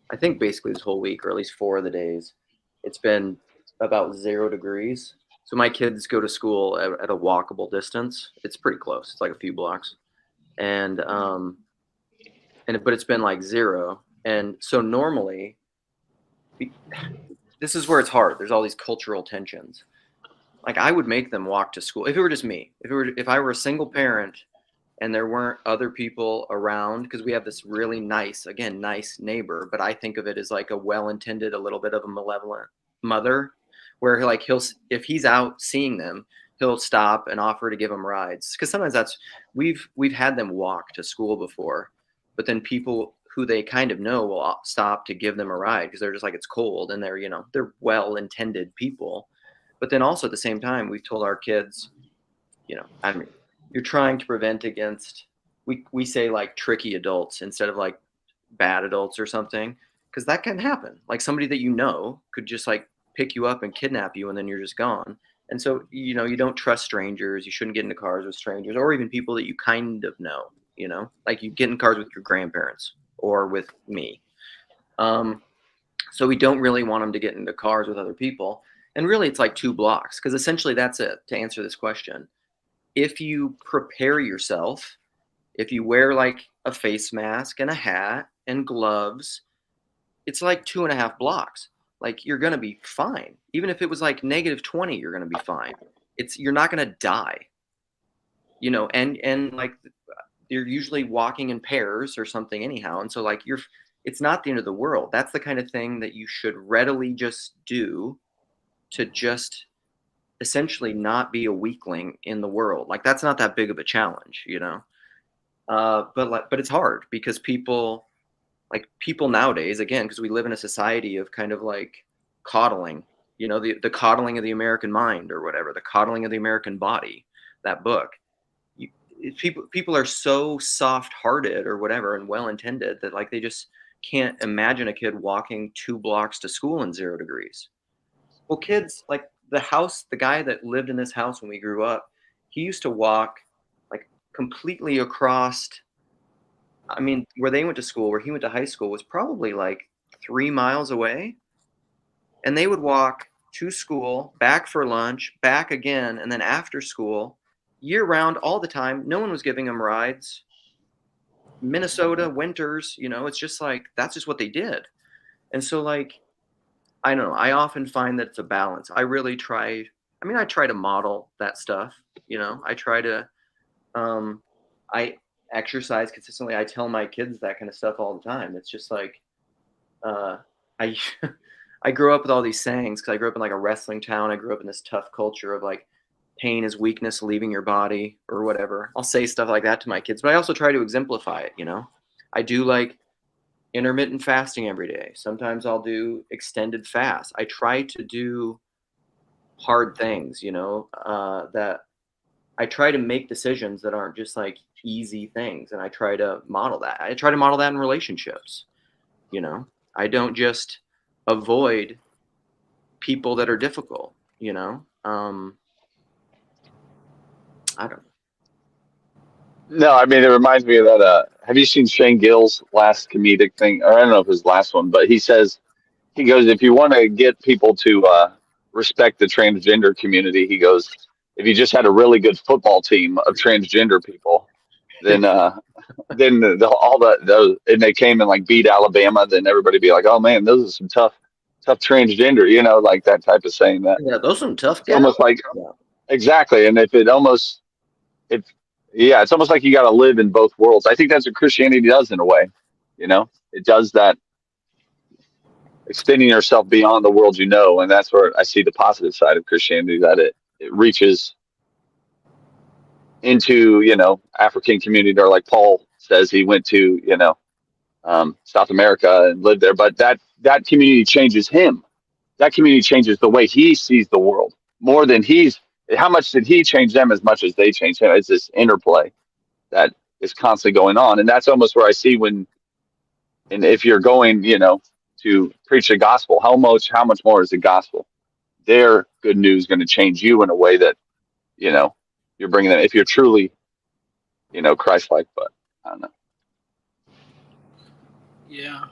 I think basically this whole week, or at least 4 of the days, it's been about 0 degrees. So my kids go to school at a walkable distance. It's pretty close. It's like a few blocks. But it's been like 0. And so normally, this is where it's hard. There's all these cultural tensions. Like I would make them walk to school if it were just me. If I were a single parent and there weren't other people around, because we have this really nice neighbor, but I think of it as like a well-intended, a little bit of a malevolent mother, where like if he's out seeing them, he'll stop and offer to give them rides. Because sometimes we've had them walk to school before, but then people who they kind of know will stop to give them a ride because they're just like, it's cold, and they're well-intended people. But then also at the same time, we've told our kids, I mean, you're trying to prevent against, we say like tricky adults instead of like bad adults or something, because that can happen. Like somebody that could just like pick you up and kidnap you, and then you're just gone. And so, you don't trust strangers. You shouldn't get into cars with strangers, or even people that you kind of know, like you get in cars with your grandparents or with me. So we don't really want them to get into cars with other people. And really, it's like 2 blocks, because essentially that's it to answer this question. If you prepare yourself, if you wear like a face mask and a hat and gloves, it's like 2.5 blocks. Like you're going to be fine. Even if it was like -20, you're going to be fine. You're not going to die, and like you're usually walking in pairs or something anyhow. And so like it's not the end of the world. That's the kind of thing that you should readily just do to just essentially not be a weakling in the world. Like, that's not that big of a challenge, you know? But it's hard because people nowadays, again, because we live in a society of kind of like coddling, you know, the coddling of the American mind or whatever, the coddling of the American body, that book. People are so soft-hearted or whatever and well-intended that like they just can't imagine a kid walking 2 blocks to school in 0 degrees. Well, kids, like the guy that lived in this house when we grew up, he used to walk like completely across. I mean, where they went to school, where he went to high school, was probably like 3 miles away. And they would walk to school, back for lunch, back again, and then after school, year round, all the time. No one was giving them rides. Minnesota winters, you know, it's just like, that's just what they did. And so, like, I don't know. I often find that it's a balance. I really try. I mean, I try to model that stuff. You know, I try to. I exercise consistently. I tell my kids that kind of stuff all the time. It's just like, I I grew up with all these sayings because I grew up in like a wrestling town. I grew up in this tough culture of like, pain is weakness leaving your body or whatever. I'll say stuff like that to my kids, but I also try to exemplify it. You know, I do like intermittent fasting every day. Sometimes I'll do extended fast. I try to do hard things, you know, that I try to make decisions that aren't just like easy things. And I try to model that. I try to model that in relationships. You know, I don't just avoid people that are difficult, you know. I don't know. No, I mean, it reminds me of that. Have you seen Shane Gill's last comedic thing? Or I don't know if his last one, but he says, he goes, if you want to get people to respect the transgender community, he goes, if you just had a really good football team of transgender people, then and they came and like beat Alabama, then everybody be like, oh man, those are some tough transgender, you know, like that type of saying that. Yeah, those are some tough It's guys. almost like Yeah. exactly, and yeah, it's almost like you got to live in both worlds. I think that's what Christianity does in a way. You know, it does that, extending yourself beyond the world, you know, and that's where I see the positive side of Christianity, that it reaches into, you know, African community, or like Paul says he went to, you know, South America and lived there, but that community changes him. That community changes the way he sees the world more than how much did he change them as much as they changed him? It's this interplay that is constantly going on. And that's almost where I see and if you're going, you know, to preach the gospel, how much more is the gospel? Their good news going to change you in a way that, you know, you're bringing them, if you're truly, you know, Christ-like, but I don't know. Yeah.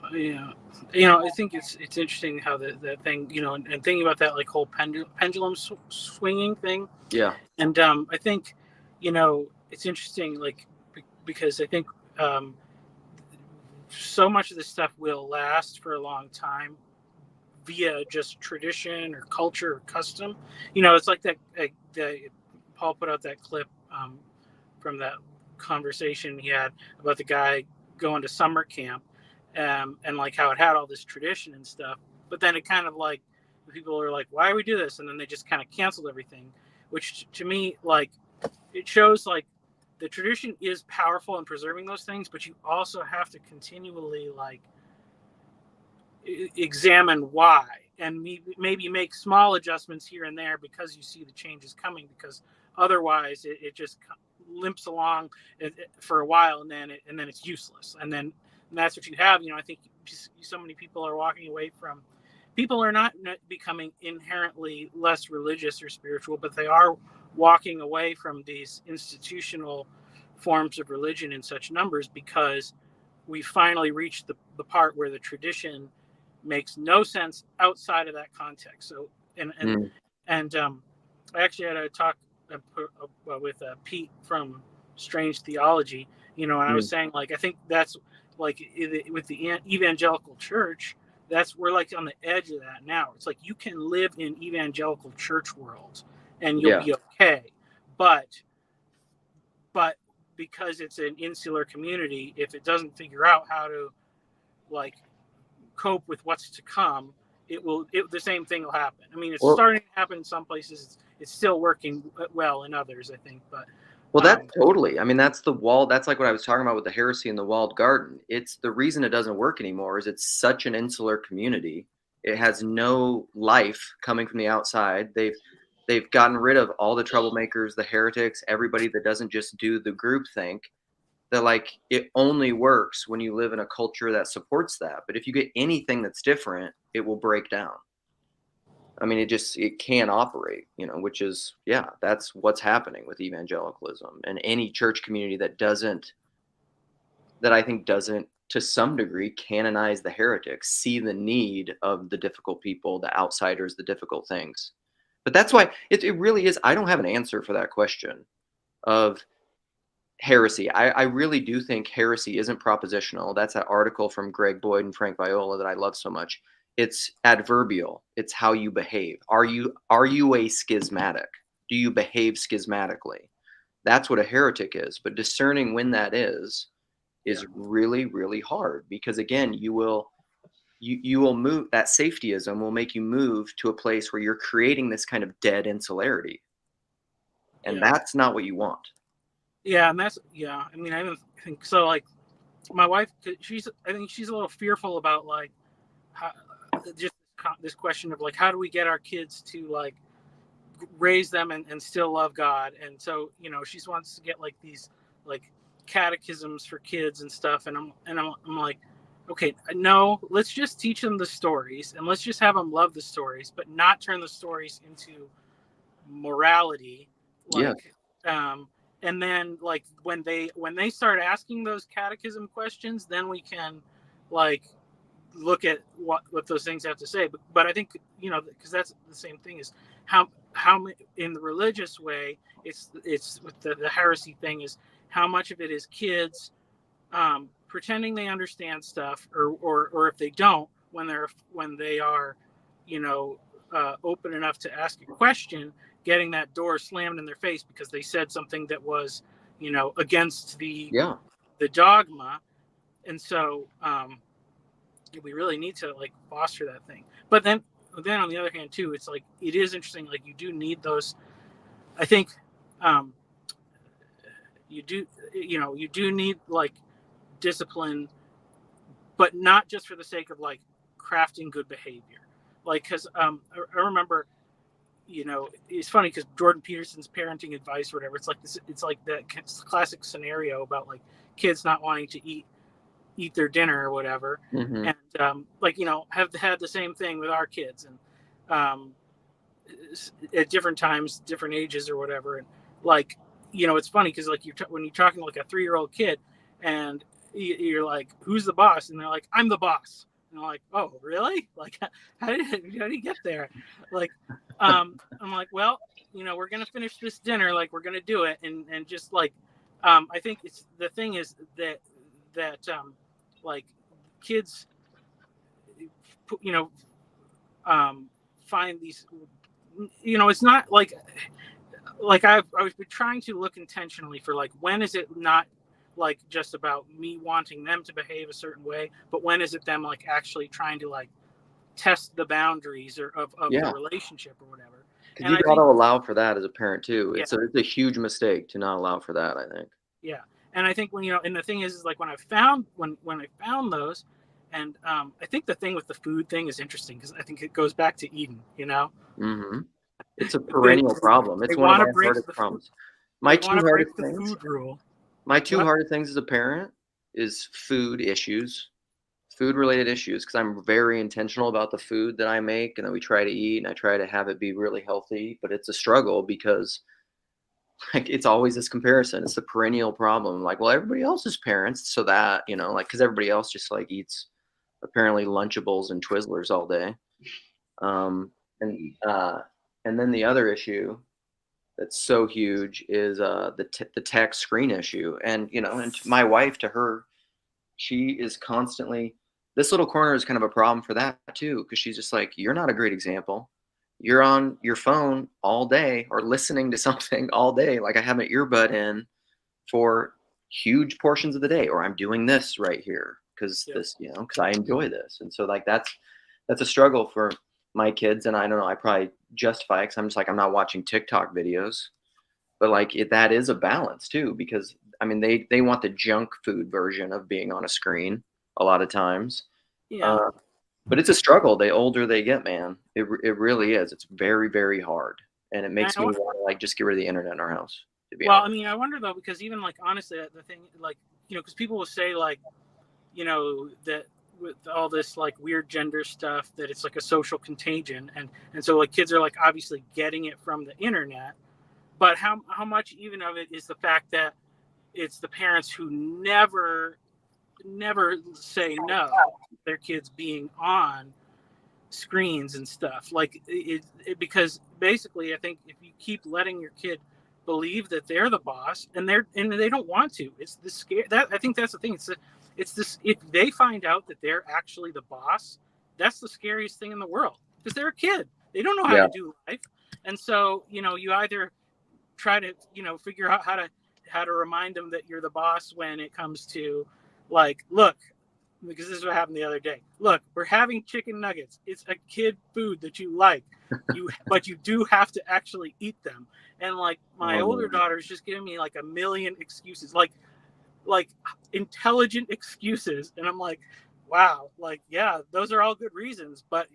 You know, I think it's interesting how that thing, you know, and thinking about that like whole pendulum swinging thing. Yeah. And I think, you know, it's interesting, like, because I think so much of this stuff will last for a long time via just tradition or culture or custom. You know, it's like that Paul put out that clip from that conversation he had about the guy going to summer camp, and like how it had all this tradition and stuff, but then it kind of like people are like, why do we do this? And then they just kind of canceled everything, which to me, like, it shows like the tradition is powerful in preserving those things, but you also have to continually like examine why, and maybe make small adjustments here and there because you see the changes coming, because otherwise it just limps along for a while, and then it's useless, and that's what you have. You know, I think so many people are walking away from. People are not becoming inherently less religious or spiritual, but they are walking away from these institutional forms of religion in such numbers because we finally reached the part where the tradition makes no sense outside of that context. So, I actually had a talk with Pete from Strange Theology, you know, and I was saying, like, I think that's like with the evangelical church, we're like on the edge of that now. It's like you can live in evangelical church world and you'll be okay, but because it's an insular community, if it doesn't figure out how to like cope with what's to come, the same thing will happen. I mean, it's Well, starting to happen in some places. It's still working well in others, I think. But well, that's totally. I mean, that's the wall. That's like what I was talking about with the heresy in the walled garden. It's the reason it doesn't work anymore is it's such an insular community. It has no life coming from the outside. They've gotten rid of all the troublemakers, the heretics, everybody that doesn't just do the group think. That like it only works when you live in a culture that supports that. But if you get anything that's different, it will break down. I mean, it can't operate, you know, which is, yeah, that's what's happening with evangelicalism and any church community that I think doesn't to some degree canonize the heretics, see the need of the difficult people, the outsiders, the difficult things. But that's why it really is. I don't have an answer for that question of heresy. I really do think heresy isn't propositional. That's that article from Greg Boyd and Frank Viola that I love so much. It's adverbial. It's how you behave. Are you a schismatic? Do you behave schismatically? That's what a heretic is. But discerning when that is really, really hard because again, you will move. That safetyism will make you move to a place where you're creating this kind of dead insularity, and that's not what you want. Yeah, and that's I mean, I don't think so. Like my wife, I think she's a little fearful about like how, just this question of like how do we get our kids to like raise them and still love God, and so you know she wants to get like these like catechisms for kids and stuff, and I'm like, okay, no, let's just teach them the stories and let's just have them love the stories, but not turn the stories into morality, like and then like when they start asking those catechism questions, then we can like look at what those things have to say. But I think, you know, because that's the same thing is how in the religious way, it's with the heresy thing is how much of it is kids pretending they understand stuff, or if they don't, when they are, you know, open enough to ask a question, getting that door slammed in their face because they said something that was, you know, against the dogma. And so we really need to like foster that thing. But then on the other hand too, it's like it is interesting, like you do need those, I think you do need like discipline, but not just for the sake of like crafting good behavior. Like because I remember, you know, it's funny because Jordan Peterson's parenting advice or whatever, it's like this, it's like that classic scenario about like kids not wanting to eat their dinner or whatever. And like, you know, have had the same thing with our kids, and at different times, different ages or whatever. And like, you know, it's funny because like when you're talking to like a 3-year-old kid and you're like, who's the boss? And they're like, I'm the boss. And I'm like, oh really? Like how did you get there? Like I'm like, well, you know, we're gonna finish this dinner, like we're gonna do it, and just like I think it's the thing is that like kids, you know, find these, you know, it's not like I was trying to look intentionally for like when is it not like just about me wanting them to behave a certain way, but when is it them like actually trying to like test the boundaries of the relationship or whatever. And you got to allow for that as a parent too. It's a huge mistake to not allow for that, I think. Yeah. And I think when, you know, and the thing is like when I found those, and I think the thing with the food thing is interesting because I think it goes back to Eden, you know. It's a perennial problem. It's one of my hardest problems. My two hardest things. Food rule. My two hardest things as a parent is food issues, food-related issues, because I'm very intentional about the food that I make and that we try to eat, and I try to have it be really healthy. But it's a struggle because like it's always this comparison. It's the perennial problem. Like, well, everybody else is parents, so that, you know, like because everybody else just like eats apparently Lunchables and Twizzlers all day. And then the other issue that's so huge is the tech screen issue. And, you know, and my wife, to her, she is constantly, this little corner is kind of a problem for that too, because she's just like, you're not a great example. You're on your phone all day or listening to something all day. Like I have an earbud in for huge portions of the day, or I'm doing this right here. because Yep. this, because I enjoy this. And so like that's a struggle for my kids. And I don't know, I probably justify it because I'm just like, I'm not watching TikTok videos, but like that is a balance too, because I mean, they want the junk food version of being on a screen a lot of times. Yeah. But it's a struggle. The older they get, man, it really is. It's very, very hard. And it makes me want to like just get rid of the internet in our house, to be Well, I honest. mean, I wonder though, because even like honestly, the thing, like, because people will say like, that with all this like weird gender stuff, that it's like a social contagion, and so like kids are like obviously getting it from the internet, but how much even of it is the fact that it's the parents who never say no to their kids being on screens and stuff, like because basically I think if you keep letting your kid believe that they're the boss, and they don't want to, it's the scare that I think that's the thing, it's this, if they find out that they're actually the boss, that's the scariest thing in the world, because they're a kid, they don't know how to do life. And so you either try to figure out how to remind them that you're the boss when it comes to, like, look, because this is what happened the other day. Look, we're having chicken nuggets. It's a kid food that you like. But you do have to actually eat them. And like my older daughter is just giving me like a million excuses, like intelligent excuses. And I'm like, wow, like, yeah, those are all good reasons, but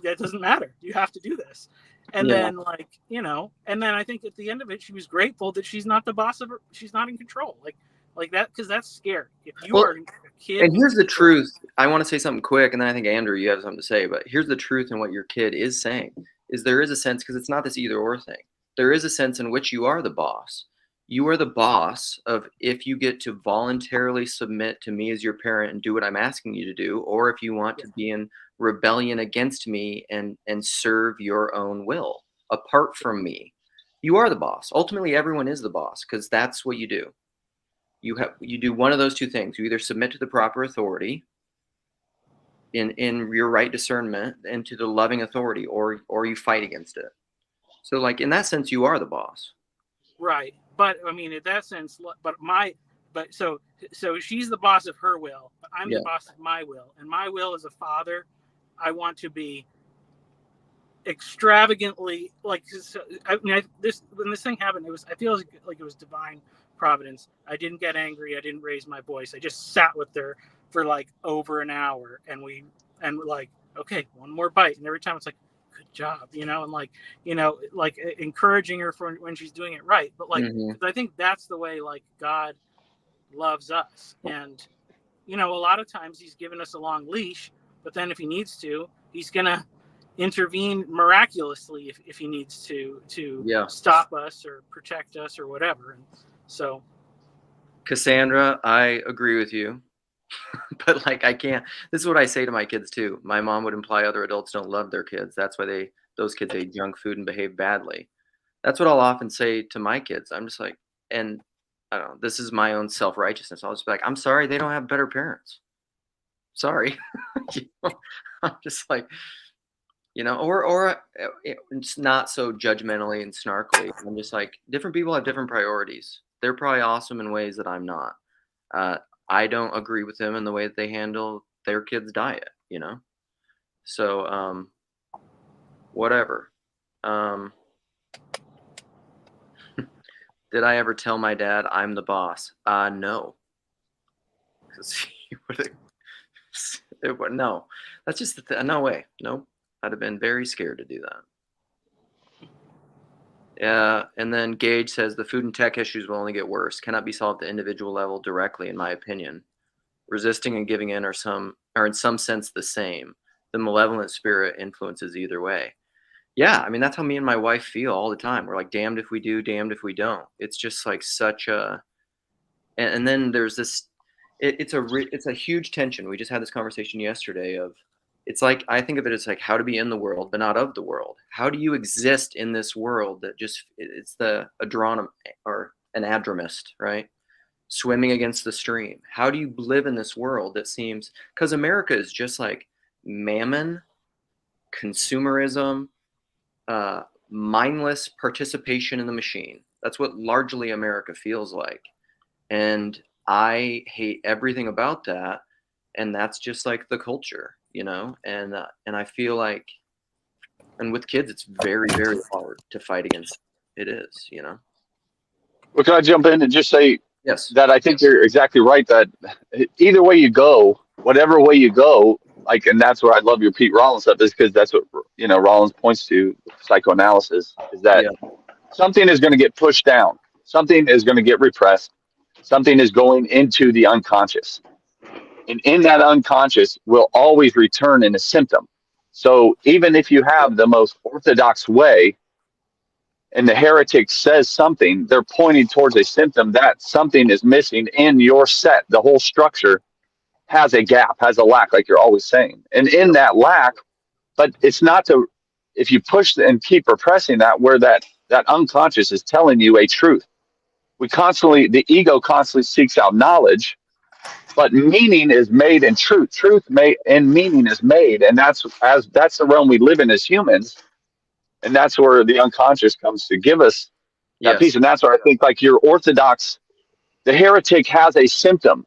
that doesn't matter. You have to do this. And then and then I think at the end of it, she was grateful that she's not the boss of her. She's not in control. Like that, because that's scary. If you are a kid. And here's the truth. I want to say something quick, and then I think, Andrew, you have something to say. But here's the truth in what your kid is saying, is there is a sense, because it's not this either or thing. There is a sense in which you are the boss. You are the boss of if you get to voluntarily submit to me as your parent and do what I'm asking you to do, or if you want to be in rebellion against me and serve your own will apart from me. You are the boss. Ultimately, everyone is the boss, because that's what you do. You do one of those two things. You either submit to the proper authority in your right discernment and to the loving authority, or you fight against it. So like in that sense, you are the boss. Right. But I mean, in that sense, so she's the boss of her will, but I'm the boss of my will. And my will as a father, I want to be extravagantly, like, I mean, when this thing happened, I feel like it was divine providence. I didn't get angry. I didn't raise my voice. I just sat with her for like over an hour, and we're like, okay, one more bite. And every time it's like, good job, and like, like encouraging her for when she's doing it right. But like, I think that's the way like God loves us. And, a lot of times he's given us a long leash, but then if he needs to, he's going to intervene miraculously if he needs to stop us or protect us or whatever. And so, Cassandra, I agree with you, but like I can't. This is what I say to my kids too. My mom would imply other adults don't love their kids. That's why those kids ate junk food and behave badly. That's what I'll often say to my kids. I'm just like, and I don't know, this is my own self-righteousness. I'll just be like, I'm sorry they don't have better parents. Sorry. I'm just like, or it's not so judgmentally and snarkily. I'm just like, different people have different priorities. They're probably awesome in ways that I'm not. I don't agree with them in the way that they handle their kids' diet, So, whatever. Did I ever tell my dad I'm the boss? No. No. That's just no way. Nope. I'd have been very scared to do that. Yeah, and then Gage says the food and tech issues will only get worse. Cannot be solved at the individual level directly, in my opinion. Resisting and giving in are in some sense the same. The malevolent spirit influences either way. Yeah, I mean that's how me and my wife feel all the time. We're like damned if we do, damned if we don't. It's just like such a, and then there's this. It's a huge tension. We just had this conversation yesterday of, it's like, I think of it as like how to be in the world, but not of the world. How do you exist in this world that it's the adronym or an adramist, right? Swimming against the stream. How do you live in this world that seems, because America is just like mammon, consumerism, mindless participation in the machine. That's what largely America feels like. And I hate everything about that. and that's just like the culture, and I feel like, and with kids, it's very, very hard to fight against. It is, Well, can I jump in and just say Yes. that I think you're exactly right, that either way you go, whatever way you go, like, and that's where I love your Pete Rollins stuff, is because that's what, Rollins points to, psychoanalysis, is that Yeah. something is going to get pushed down, something is going to get repressed, something is going into the unconscious. And in that unconscious will always return in a symptom. So even if you have the most orthodox way, and the heretic says something, they're pointing towards a symptom that something is missing in your set. The whole structure has a gap, has a lack, like you're always saying. And in that lack, but it's not to, if you push and keep repressing that, where that unconscious is telling you a truth. The ego constantly seeks out knowledge, but meaning is made in truth. Truth made and meaning is made. And that's the realm we live in as humans. And that's where the unconscious comes to give us that Yes. piece. And that's where I think, like, your orthodox, the heretic has a symptom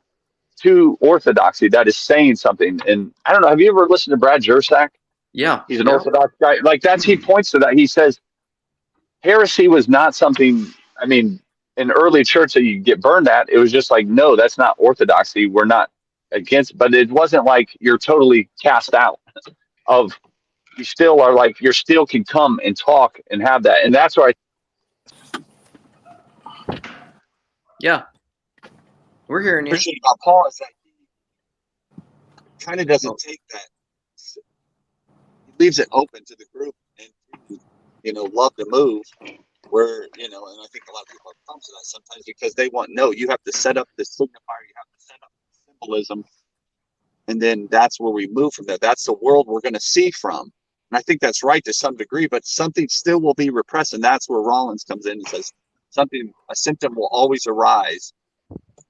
to orthodoxy that is saying something. And I don't know, have you ever listened to Brad Jersak? Yeah. He's an orthodox guy. Like, he points to that. He says heresy was not something, I mean, in early church that you get burned at. It was just like, no, that's not orthodoxy. We're not against, but it wasn't like you're totally cast out of, you still are, like, you still can come and talk and have that. And that's where Yeah. We're hearing you. appreciate about Paul is that he kind of doesn't take that. He leaves it open to the group and love to move. Where and I think a lot of people are pumped to that sometimes because they want you have to set up the signifier, you have to set up the symbolism, and then that's where we move from there. That's the world we're going to see from. And I think that's right to some degree, but something still will be repressed, and that's where Rollins comes in and says a symptom will always arise.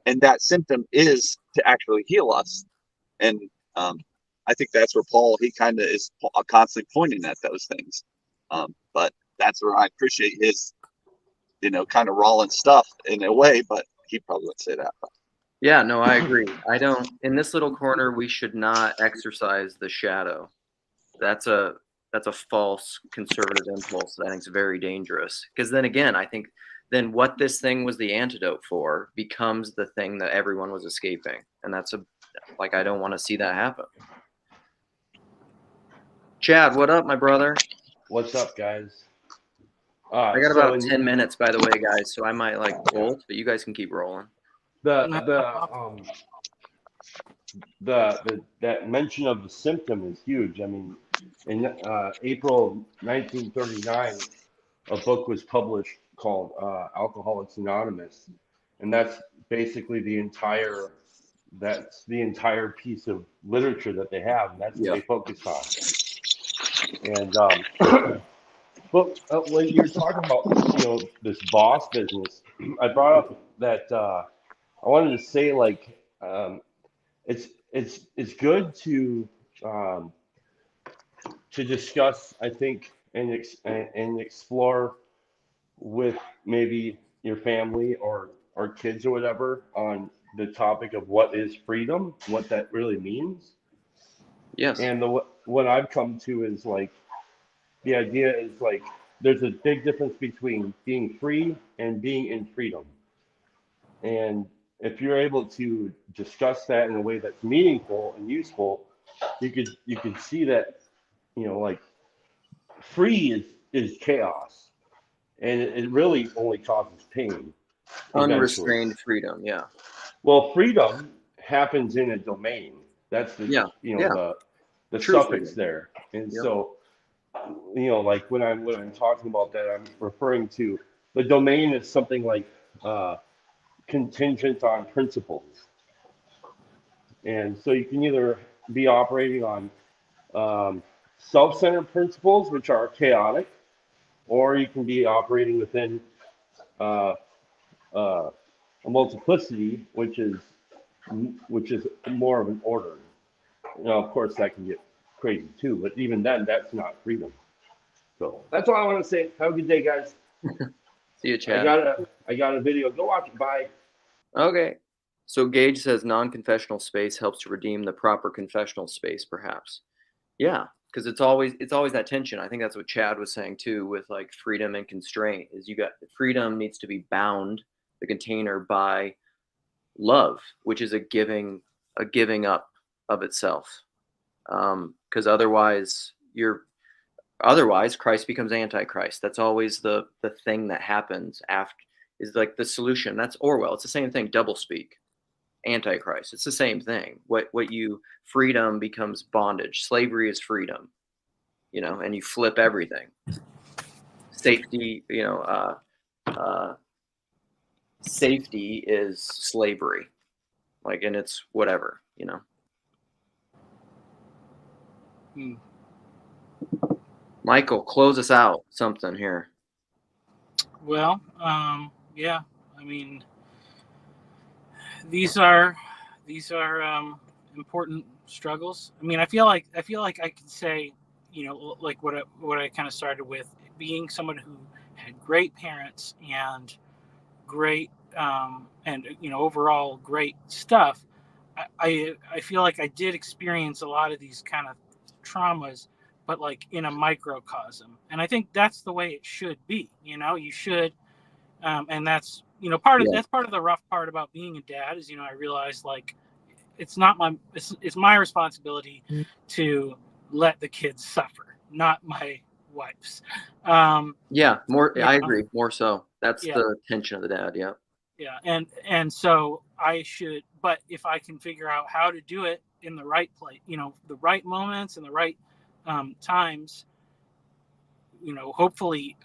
And that symptom is to actually heal us. And I think that's where Paul, he kind of is constantly pointing at those things. But that's where I appreciate his, kind of Rollins stuff in a way, but he probably wouldn't say that. Yeah, no, I agree. In this little corner, we should not exercise the shadow. That's a false conservative impulse that I think is very dangerous. Because then again, I think then what this thing was the antidote for becomes the thing that everyone was escaping. And that's I don't want to see that happen. Chad, what up, my brother? What's up, guys? I got about 10 minutes, by the way, guys, so I might bolt, but you guys can keep rolling. That mention of the symptom is huge. I mean, in April 1939, a book was published called Alcoholics Anonymous, and that's basically the entire piece of literature that they have, and that's what they focus on. And but when you're talking about this boss business, I brought up that I wanted to say it's good to discuss, I think, and explore with maybe your family or kids or whatever on the topic of what is freedom, what that really means. Yes. And what I've come to is the idea is there's a big difference between being free and being in freedom. And if you're able to discuss that in a way that's meaningful and useful, you could see that free is chaos, and it really only causes pain. Unrestrained freedom, yeah. Well, freedom happens in a domain. That's the the True suffix freedom. there, and so when I'm talking about that, I'm referring to the domain is something like contingent on principles, and so you can either be operating on self-centered principles, which are chaotic, or you can be operating within a multiplicity, which is more of an order. Of course, that can get crazy too, but even then, that's not freedom. So that's all I want to say. Have a good day, guys. See you, Chad. I got a video. Go watch it. Bye. Okay. So Gage says non-confessional space helps to redeem the proper confessional space, perhaps. Yeah, because it's always that tension. I think that's what Chad was saying too, with like freedom and constraint. Is you got freedom needs to be bound, the container, by love, which is a giving up of itself. Because otherwise Christ becomes Antichrist. That's always the thing that happens after, is like the solution. That's Orwell. It's the same thing. Doublespeak. Antichrist. It's the same thing. Freedom becomes bondage. Slavery is freedom, and you flip everything. Safety, safety is slavery. Like, and it's whatever, Michael, close us out something here. Well, yeah, I mean, these are important struggles. I mean, I feel like I can say, like what I kind of started with, being someone who had great parents and great and overall great stuff. I feel like I did experience a lot of these kind of traumas, but like in a microcosm, and I think that's the way it should be. You should, and that's that's part of the rough part about being a dad is I realized like it's my responsibility to let the kids suffer, not my wife's. I agree, more so. That's the tension of the dad. And so I should, but if I can figure out how to do it in the right place, the right moments and the right times, hopefully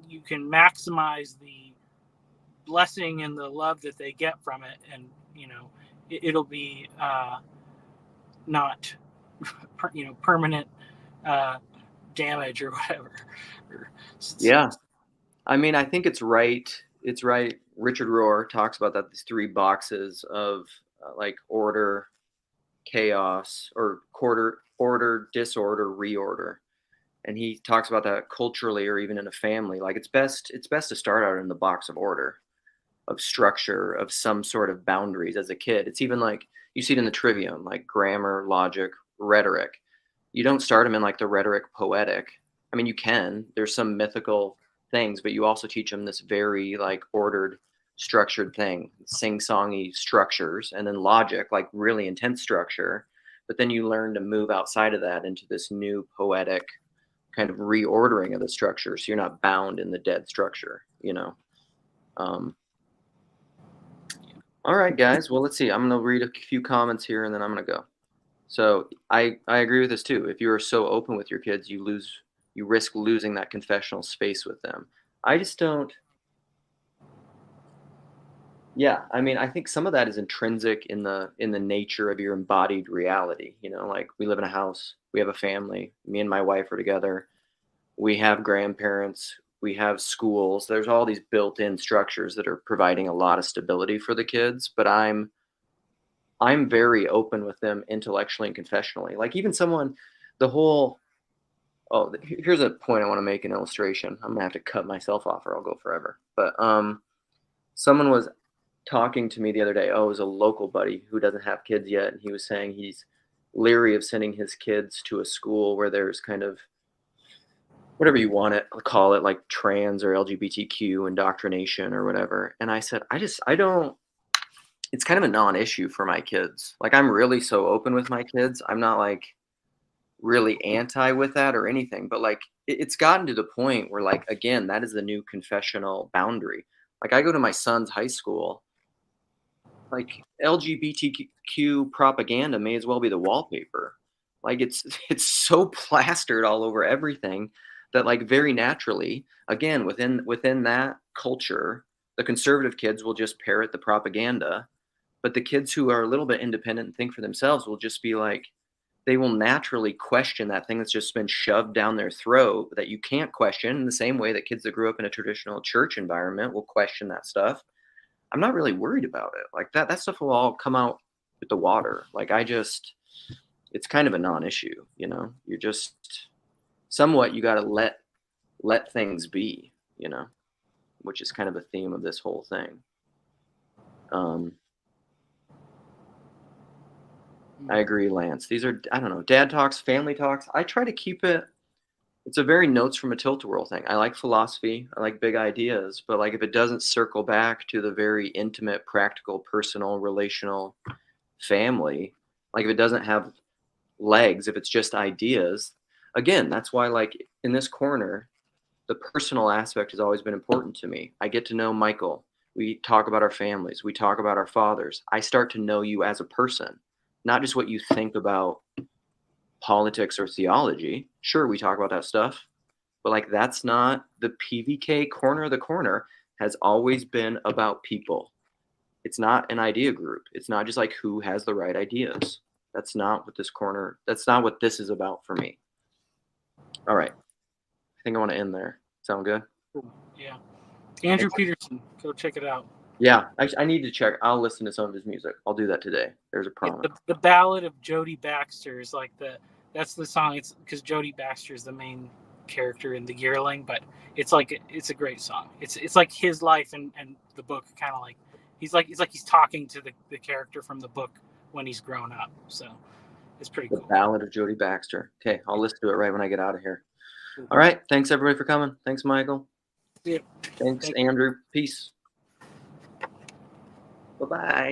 you can maximize the blessing and the love that they get from it, and it'll be not permanent damage or whatever. I mean, I think it's right. Richard Rohr talks about that, these three boxes of like order, chaos, or order, disorder, reorder. And he talks about that culturally, or even in a family. Like it's best to start out in the box of order, of structure, of some sort of boundaries as a kid. It's even like you see it in the trivium, like grammar, logic, rhetoric. You don't start them in like the rhetoric poetic. I mean, you can. There's some mythical things, but you also teach them this very like ordered, structured thing, sing-songy structures, and then logic, like really intense structure. But then you learn to move outside of that into this new poetic kind of reordering of the structure, so you're not bound in the dead structure. All right, guys. Well, let's see. I'm going to read a few comments here, and then I'm going to go. So I agree with this too. If you are so open with your kids, you risk losing that confessional space with them. I just don't. Yeah, I mean, I think some of that is intrinsic in the nature of your embodied reality. Like we live in a house, we have a family. Me and my wife are together. We have grandparents. We have schools. There's all these built-in structures that are providing a lot of stability for the kids. But I'm very open with them intellectually and confessionally. Like even someone, here's a point I want to make, an illustration. I'm gonna have to cut myself off or I'll go forever. But someone was talking to me the other day. It was a local buddy who doesn't have kids yet, and he was saying he's leery of sending his kids to a school where there's kind of whatever you want to call it, like trans or LGBTQ indoctrination or whatever. And I said, I don't. It's kind of a non-issue for my kids. Like I'm really so open with my kids. I'm not like really anti with that or anything, but like it's gotten to the point where like, again, that is the new confessional boundary. Like I go to my son's high school, like LGBTQ propaganda may as well be the wallpaper. Like it's so plastered all over everything that like very naturally, again, within that culture, the conservative kids will just parrot the propaganda, but the kids who are a little bit independent and think for themselves will just be like, they will naturally question that thing that's just been shoved down their throat that you can't question, in the same way that kids that grew up in a traditional church environment will question that stuff. I'm not really worried about it. Like that stuff will all come out with the water. Like it's kind of a non-issue, you're just somewhat, you got to let things be, which is kind of a theme of this whole thing. I agree, Lance. These are, I don't know, dad talks, family talks. I try to keep it. It's a very notes from a tilt-a-whirl thing. I like philosophy. I like big ideas. But like if it doesn't circle back to the very intimate, practical, personal, relational family, like if it doesn't have legs, if it's just ideas, again, that's why like in this corner, the personal aspect has always been important to me. I get to know Michael. We talk about our families. We talk about our fathers. I start to know you as a person, not just what you think about politics or theology. Sure, we talk about that stuff, but like that's not the PVK corner of the corner has always been about people. It's not an idea group. It's not just like who has the right ideas. That's not what this corner, that's not what this is about for me. All right. I think I want to end there. Sound good? Yeah. Andrew Peterson, go check it out. Yeah, I need to check. I'll listen to some of his music. I'll do that today. There's a promise. The Ballad of Jodie Baxter is like that's the song. It's because Jodie Baxter is the main character in The Yearling, but it's a great song. It's like his life and the book, kind of like he's talking to the character from the book when he's grown up. So it's pretty cool. The Ballad of Jodie Baxter. Okay, I'll listen to it right when I get out of here. All right. Thanks everybody for coming. Thanks, Michael. Yeah. Thanks, Andrew. Peace. Bye-bye.